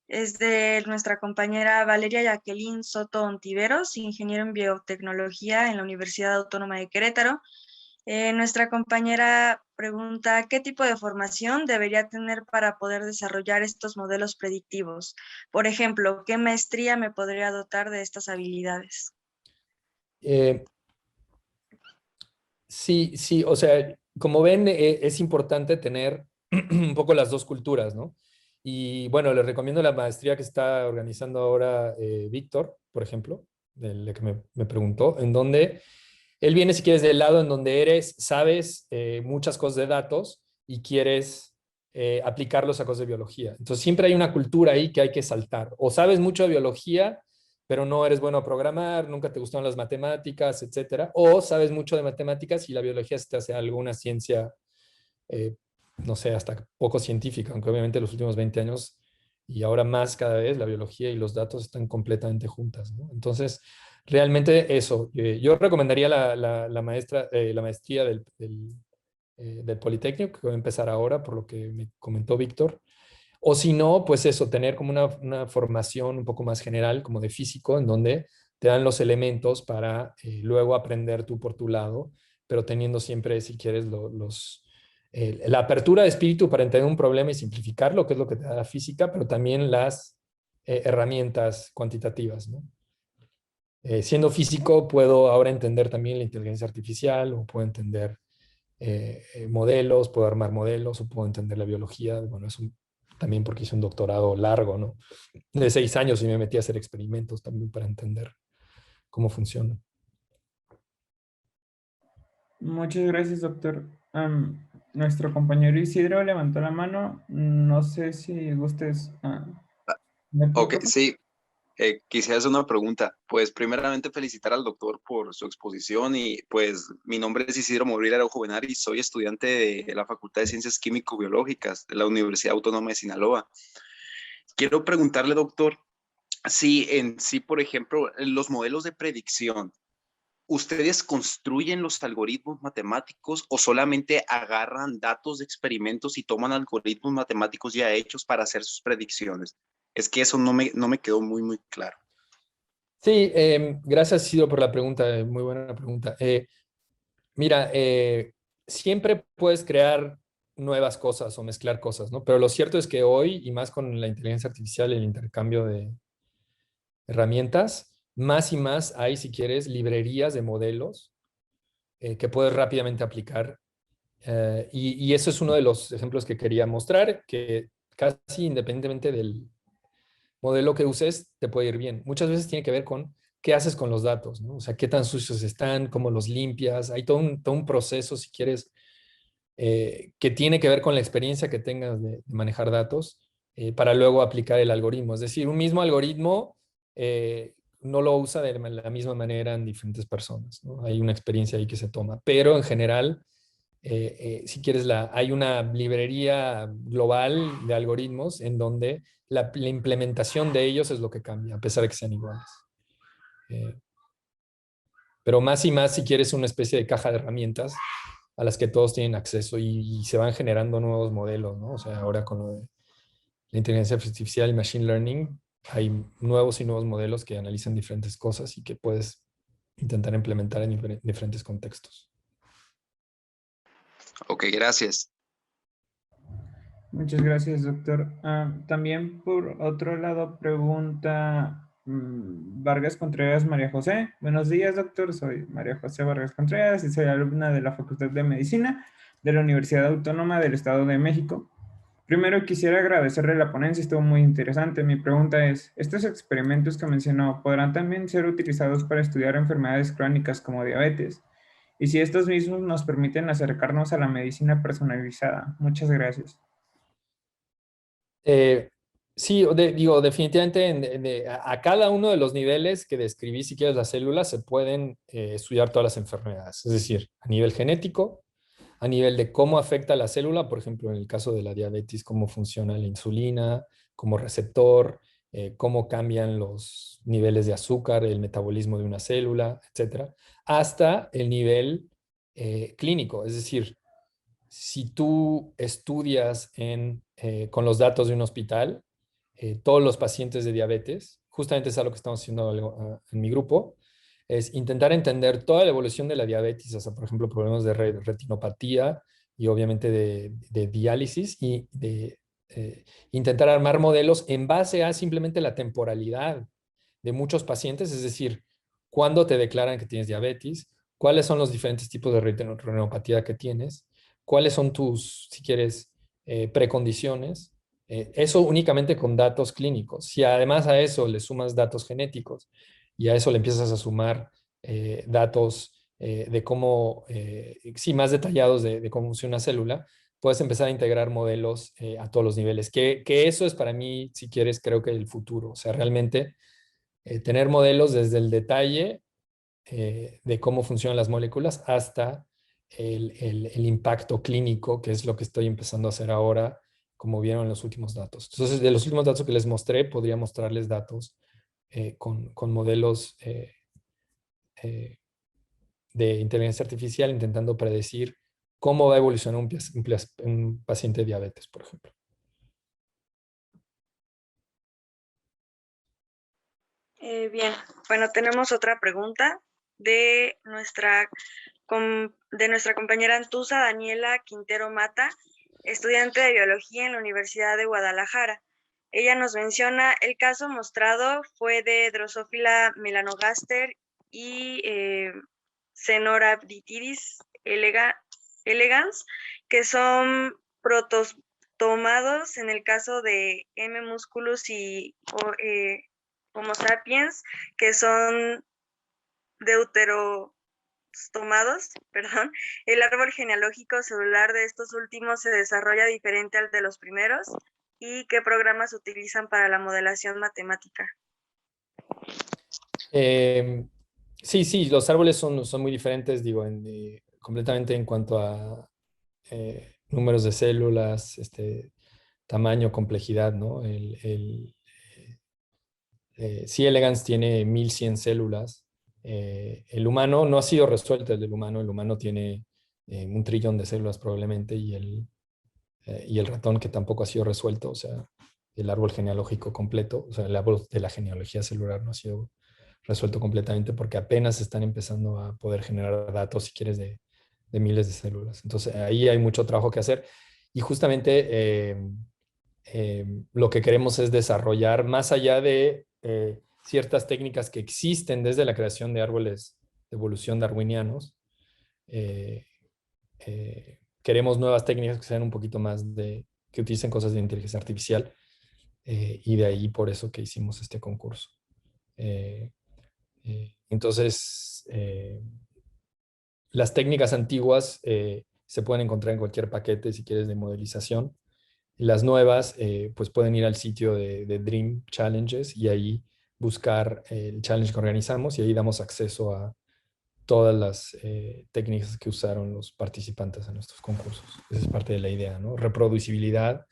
Es de nuestra compañera Valeria Jacqueline Soto Ontiveros, ingeniero en biotecnología en la Universidad Autónoma de Querétaro. Nuestra compañera pregunta, ¿qué tipo de formación debería tener para poder desarrollar estos modelos predictivos? Por ejemplo, ¿qué maestría me podría dotar de estas habilidades? Sí, o sea, como ven, es importante tener un poco las dos culturas, ¿no? Y bueno, les recomiendo la maestría que está organizando ahora Víctor, por ejemplo, del que me preguntó, en donde él viene, si quieres, del lado en donde sabes muchas cosas de datos y quieres aplicarlos a cosas de biología. Entonces siempre hay una cultura ahí que hay que saltar. O sabes mucho de biología, pero no eres bueno a programar, nunca te gustaron las matemáticas, etcétera. O sabes mucho de matemáticas y la biología se te hace alguna ciencia, eh, no sé, hasta poco científica, aunque obviamente los últimos 20 años y ahora más cada vez la biología y los datos están completamente juntas, ¿no? Entonces, realmente eso. Yo recomendaría la maestría del Politécnico, que va a empezar ahora, por lo que me comentó Víctor. O si no, pues eso, tener como una formación un poco más general, como de físico, en donde te dan los elementos para luego aprender tú por tu lado, pero teniendo siempre, si quieres, la apertura de espíritu para entender un problema y simplificarlo, que es lo que te da la física, pero también las herramientas cuantitativas, ¿no? Siendo físico, puedo ahora entender también la inteligencia artificial, o puedo entender modelos, puedo armar modelos, o puedo entender la biología. Bueno, también porque hice un doctorado largo, ¿no? De 6 años y me metí a hacer experimentos también para entender cómo funciona. Muchas gracias, doctor. Nuestro compañero Isidro levantó la mano. No sé si gustes. Ok, sí. Quisiera hacer una pregunta. Pues primeramente felicitar al doctor por su exposición y pues mi nombre es Isidro Mobril Araujo Benar y soy estudiante de la Facultad de Ciencias Químico-Biológicas de la Universidad Autónoma de Sinaloa. Quiero preguntarle, doctor, si en sí, por ejemplo, los modelos de predicción, ¿ustedes construyen los algoritmos matemáticos o solamente agarran datos de experimentos y toman algoritmos matemáticos ya hechos para hacer sus predicciones? Es que eso no me quedó muy claro. Sí, gracias, Isidro, por la pregunta. Muy buena pregunta. Mira, siempre puedes crear nuevas cosas o mezclar cosas, ¿no? Pero lo cierto es que hoy, y más con la inteligencia artificial y el intercambio de herramientas, más y más hay, si quieres, librerías de modelos que puedes rápidamente aplicar. Y eso es uno de los ejemplos que quería mostrar, que casi independientemente del modelo que uses, te puede ir bien. Muchas veces tiene que ver con ¿qué haces con los datos, ¿no? O sea, qué tan sucios están, cómo los limpias. Hay todo un proceso, si quieres, que tiene que ver con la experiencia que tengas de manejar datos para luego aplicar el algoritmo. Es decir, un mismo algoritmo no lo usa de la misma manera en diferentes personas, ¿no? Hay una experiencia ahí que se toma, pero en general, si quieres, hay una librería global de algoritmos en donde la implementación de ellos es lo que cambia, a pesar de que sean iguales. Pero más y más, si quieres, una especie de caja de herramientas a las que todos tienen acceso y se van generando nuevos modelos, ¿no? O sea, ahora con lo de la inteligencia artificial y machine learning, hay nuevos y nuevos modelos que analizan diferentes cosas y que puedes intentar implementar en diferentes contextos. Ok, gracias. Muchas gracias, doctor. También por otro lado, pregunta Vargas Contreras María José. Buenos días, doctor. Soy María José Vargas Contreras y soy alumna de la Facultad de Medicina de la Universidad Autónoma del Estado de México. Primero quisiera agradecerle la ponencia, estuvo muy interesante. Mi pregunta es, ¿estos experimentos que mencionó podrán también ser utilizados para estudiar enfermedades crónicas como diabetes? Y si estos mismos nos permiten acercarnos a la medicina personalizada. Muchas gracias. Sí, digo, definitivamente a cada uno de los niveles que describí, si quieres, las células, se pueden estudiar todas las enfermedades. Es decir, a nivel genético, a nivel de cómo afecta a la célula, por ejemplo, en el caso de la diabetes, cómo funciona la insulina como receptor, cómo cambian los niveles de azúcar, el metabolismo de una célula, etcétera, hasta el nivel clínico. Es decir, si tú estudias con los datos de un hospital, todos los pacientes de diabetes, justamente es algo que estamos haciendo en mi grupo, es intentar entender toda la evolución de la diabetes, hasta por ejemplo problemas de retinopatía y obviamente de diálisis y de intentar armar modelos en base a simplemente la temporalidad de muchos pacientes, es decir, cuándo te declaran que tienes diabetes, cuáles son los diferentes tipos de retinopatía que tienes, cuáles son tus, si quieres, precondiciones. Eso únicamente con datos clínicos. Si además a eso le sumas datos genéticos y a eso le empiezas a sumar datos de cómo, sí, más detallados de cómo funciona una célula, puedes empezar a integrar modelos a todos los niveles. Que eso es para mí, si quieres, creo que el futuro. O sea, realmente tener modelos desde el detalle de cómo funcionan las moléculas hasta el impacto clínico, que es lo que estoy empezando a hacer ahora, como vieron en los últimos datos. Entonces, de los últimos datos que les mostré, podría mostrarles datos con modelos de inteligencia artificial intentando predecir cómo va a evolucionar un paciente de diabetes, por ejemplo. Bien, bueno, tenemos otra pregunta de nuestra compañera Antusa Daniela Quintero Mata, estudiante de biología en la Universidad de Guadalajara. Ella nos menciona, el caso mostrado fue de Drosophila melanogaster y Caenorhabditis elegans, que son protostomados en el caso de M. musculus y Homo sapiens, que son deuterostomados, perdón. El árbol genealógico celular de estos últimos se desarrolla diferente al de los primeros. ¿Y qué programas utilizan para la modelación matemática? Sí, los árboles son muy diferentes, digo, completamente en cuanto a números de células, tamaño, complejidad, ¿no? C. elegans tiene 1100 células. El humano no ha sido resuelto, el humano tiene 1 trillón de células probablemente y el ratón que tampoco ha sido resuelto, o sea, el árbol genealógico completo, o sea, el árbol de la genealogía celular no ha sido resuelto completamente porque apenas están empezando a poder generar datos, si quieres, de miles de células. Entonces, ahí hay mucho trabajo que hacer y justamente lo que queremos es desarrollar más allá de ciertas técnicas que existen desde la creación de árboles de evolución darwinianos. Queremos nuevas técnicas que sean un poquito más que utilicen cosas de inteligencia artificial y de ahí por eso que hicimos este concurso. Entonces, las técnicas antiguas se pueden encontrar en cualquier paquete, si quieres, de modelización. Las nuevas, pues pueden ir al sitio de Dream Challenges y ahí buscar el challenge que organizamos y ahí damos acceso a todas las técnicas que usaron los participantes en nuestros concursos. Esa es parte de la idea, ¿no? Reproducibilidad,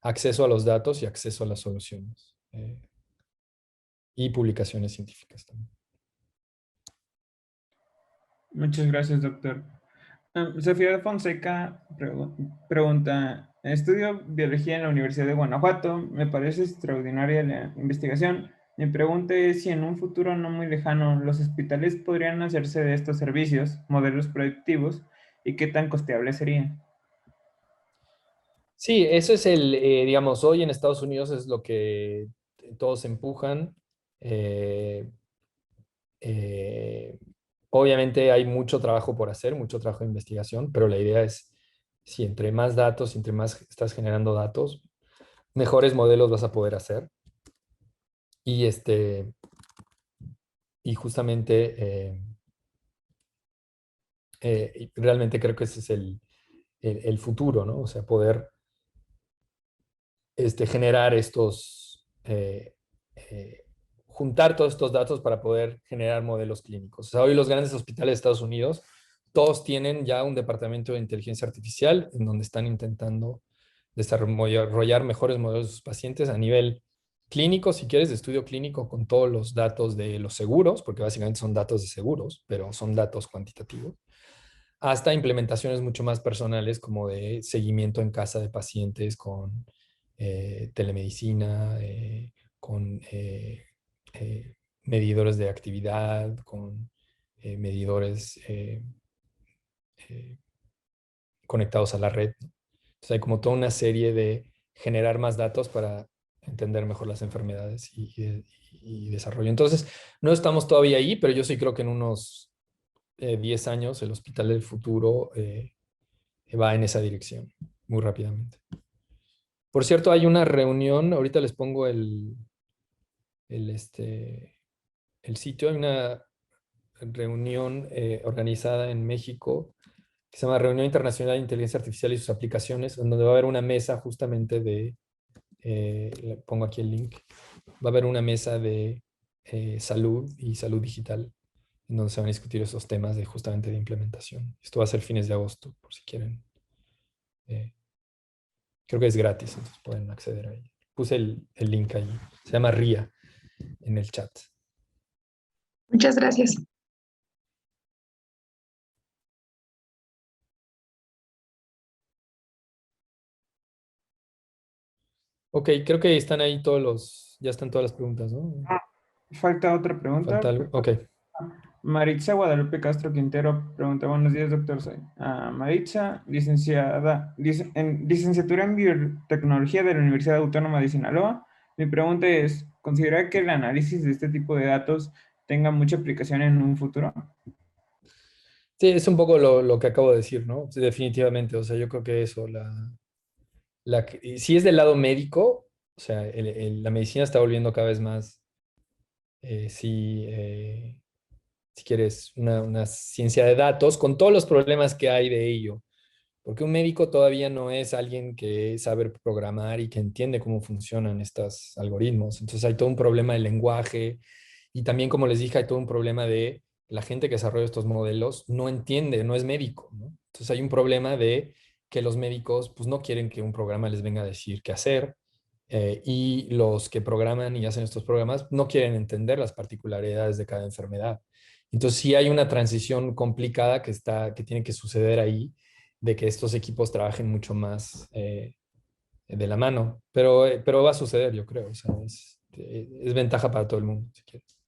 acceso a los datos y acceso a las soluciones. Y publicaciones científicas también. Muchas gracias, doctor. Sofía Fonseca pregunta, estudio biología en la Universidad de Guanajuato, me parece extraordinaria la investigación. Mi pregunta es si en un futuro no muy lejano los hospitales podrían hacerse de estos servicios, modelos predictivos, y qué tan costeable sería. Sí, eso es digamos, hoy en Estados Unidos es lo que todos empujan. Eh, eh, Obviamente hay mucho trabajo por hacer, mucho trabajo de investigación, pero la idea es, si entre más datos, entre más estás generando datos, mejores modelos vas a poder hacer. Y, y justamente, realmente creo que ese es el futuro, ¿no? O sea, poder generar juntar todos estos datos para poder generar modelos clínicos. O sea, hoy los grandes hospitales de Estados Unidos, todos tienen ya un departamento de inteligencia artificial en donde están intentando desarrollar mejores modelos de sus pacientes a nivel clínico, si quieres, de estudio clínico con todos los datos de los seguros, porque básicamente son datos de seguros, pero son datos cuantitativos, hasta implementaciones mucho más personales como de seguimiento en casa de pacientes con telemedicina, con medidores de actividad, con medidores conectados a la red. Entonces hay como toda una serie de generar más datos para entender mejor las enfermedades y desarrollo. Entonces, no estamos todavía ahí, pero yo sí creo que en unos 10 años el hospital del futuro va en esa dirección muy rápidamente. Por cierto, hay una reunión, ahorita les pongo el sitio, hay una reunión organizada en México que se llama Reunión Internacional de Inteligencia Artificial y sus aplicaciones, donde va a haber una mesa justamente de, le pongo aquí el link, va a haber una mesa de salud y salud digital, en donde se van a discutir esos temas de justamente de implementación. Esto va a ser fines de agosto, por si quieren. Creo que es gratis, entonces pueden acceder ahí. Puse el link ahí. Se llama RIA en el chat. Muchas gracias. Ok, creo que están ahí ya están todas las preguntas, ¿no? Falta otra pregunta. ¿Falta algo? Ok. Maritza Guadalupe Castro Quintero pregunta, buenos días, doctor. Soy Maritza, licenciatura en biotecnología de la Universidad Autónoma de Sinaloa. Mi pregunta es, ¿considera que el análisis de este tipo de datos tenga mucha aplicación en un futuro? Sí, es un poco lo que acabo de decir, ¿no? Sí, definitivamente, o sea, yo creo que eso, si es del lado médico, o sea, la medicina está volviendo cada vez más, si quieres, una ciencia de datos, con todos los problemas que hay de ello. Porque un médico todavía no es alguien que sabe programar y que entiende cómo funcionan estos algoritmos. Entonces hay todo un problema de lenguaje y también, como les dije, hay todo un problema de la gente que desarrolla estos modelos no entiende, no es médico, ¿no? Entonces hay un problema de que los médicos pues no quieren que un programa les venga a decir qué hacer y los que programan y hacen estos programas no quieren entender las particularidades de cada enfermedad. Entonces sí hay una transición complicada que tiene que suceder ahí de que estos equipos trabajen mucho más de la mano, pero va a suceder, yo creo. O sea, es ventaja para todo el mundo, si quieres.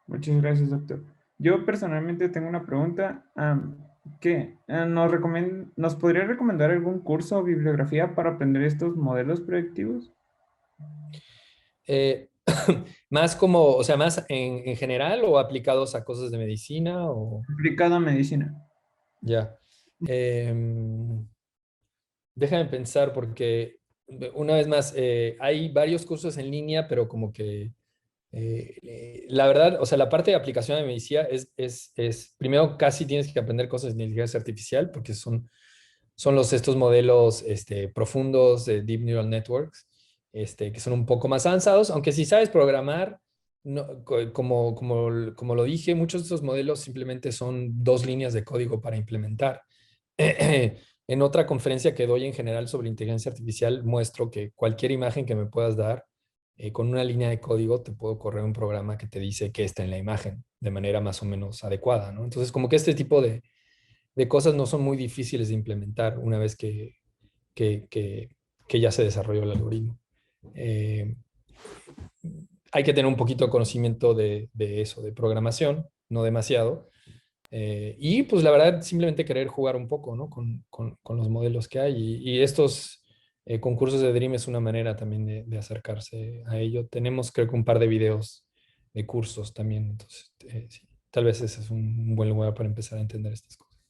Muchas gracias, doctor. Yo personalmente tengo una pregunta. ¿Nos podría recomendar algún curso o bibliografía para aprender estos modelos predictivos? Más como, o sea, más en general o aplicados a cosas de medicina o... Aplicado a medicina. Ya. Déjame pensar porque una vez más, hay varios cursos en línea, pero como que La verdad, o sea, la parte de aplicación de medicina primero casi tienes que aprender cosas de inteligencia artificial porque son estos modelos profundos de Deep Neural Networks, que son un poco más avanzados, aunque si sabes programar, como lo dije, muchos de estos modelos simplemente son 2 líneas de código para implementar. En otra conferencia que doy en general sobre inteligencia artificial, muestro que cualquier imagen que me puedas dar, con una línea de código te puedo correr un programa que te dice qué está en la imagen de manera más o menos adecuada, ¿no? Entonces, como que este tipo de cosas no son muy difíciles de implementar una vez que ya se desarrolló el algoritmo. Hay que tener un poquito de conocimiento de eso, de programación, no demasiado. Y pues la verdad, simplemente querer jugar un poco, ¿no? con los modelos que hay. Y estos concursos de Dream es una manera también de acercarse a ello. Tenemos creo que un par de videos de cursos también. Entonces, sí, tal vez ese es un buen lugar para empezar a entender estas cosas.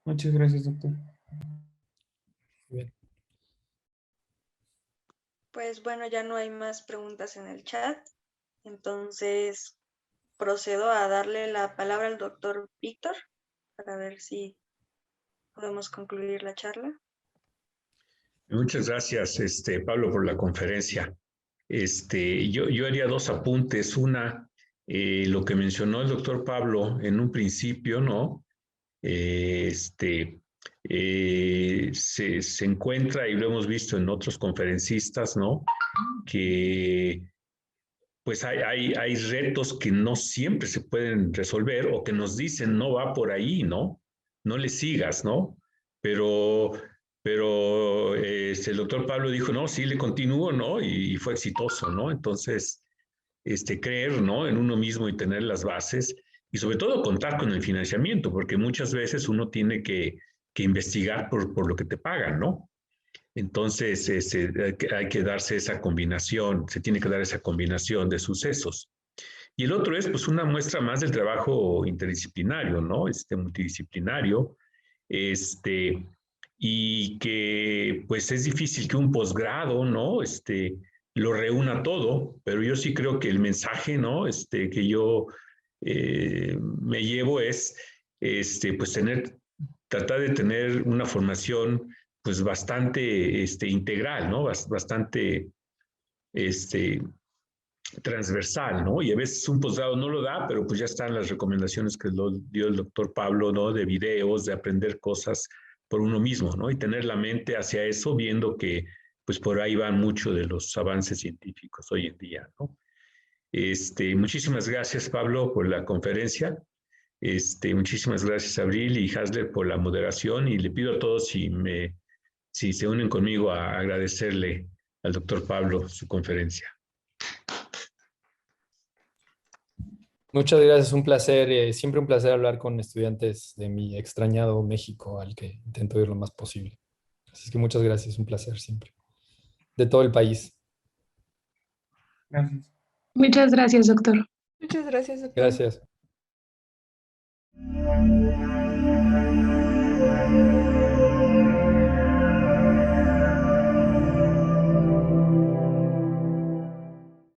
Muchas gracias, doctor. Bien. Pues bueno, ya no hay más preguntas en el chat. Entonces procedo a darle la palabra al doctor Víctor para ver si podemos concluir la charla. Muchas gracias, Pablo, por la conferencia. Yo haría 2 apuntes. Una, lo que mencionó el doctor Pablo en un principio, ¿no? Se encuentra, y lo hemos visto en otros conferencistas, ¿no? Que pues hay retos que no siempre se pueden resolver o que nos dicen no va por ahí, ¿no? No le sigas, ¿no? Pero, el doctor Pablo dijo, no, sí le continúo, ¿no? Y fue exitoso, ¿no? Entonces, creer, ¿no? En uno mismo y tener las bases y sobre todo contar con el financiamiento, porque muchas veces uno tiene que investigar por lo que te pagan, ¿no? Entonces, hay que darse esa combinación, se tiene que dar esa combinación de sucesos. Y el otro es, pues, una muestra más del trabajo interdisciplinario, ¿no? Multidisciplinario, y que, pues, es difícil que un posgrado, ¿no? Lo reúna todo, pero yo sí creo que el mensaje, ¿no? Que yo me llevo es, pues, tratar de tener una formación pues bastante integral, ¿no? Bastante transversal, ¿no? Y a veces un posgrado no lo da, pero pues ya están las recomendaciones que lo dio el doctor Pablo, ¿no? De videos, de aprender cosas por uno mismo, ¿no? Y tener la mente hacia eso, viendo que pues por ahí van mucho de los avances científicos hoy en día, ¿no? Muchísimas gracias, Pablo, por la conferencia. Muchísimas gracias, Abril y Hasler, por la moderación, y le pido a todos si se unen conmigo a agradecerle al doctor Pablo su conferencia. Muchas gracias, un placer, siempre un placer hablar con estudiantes de mi extrañado México, al que intento ir lo más posible. Así que muchas gracias, un placer siempre. De todo el país. Gracias. Muchas gracias, doctor. Muchas gracias, doctor. Gracias.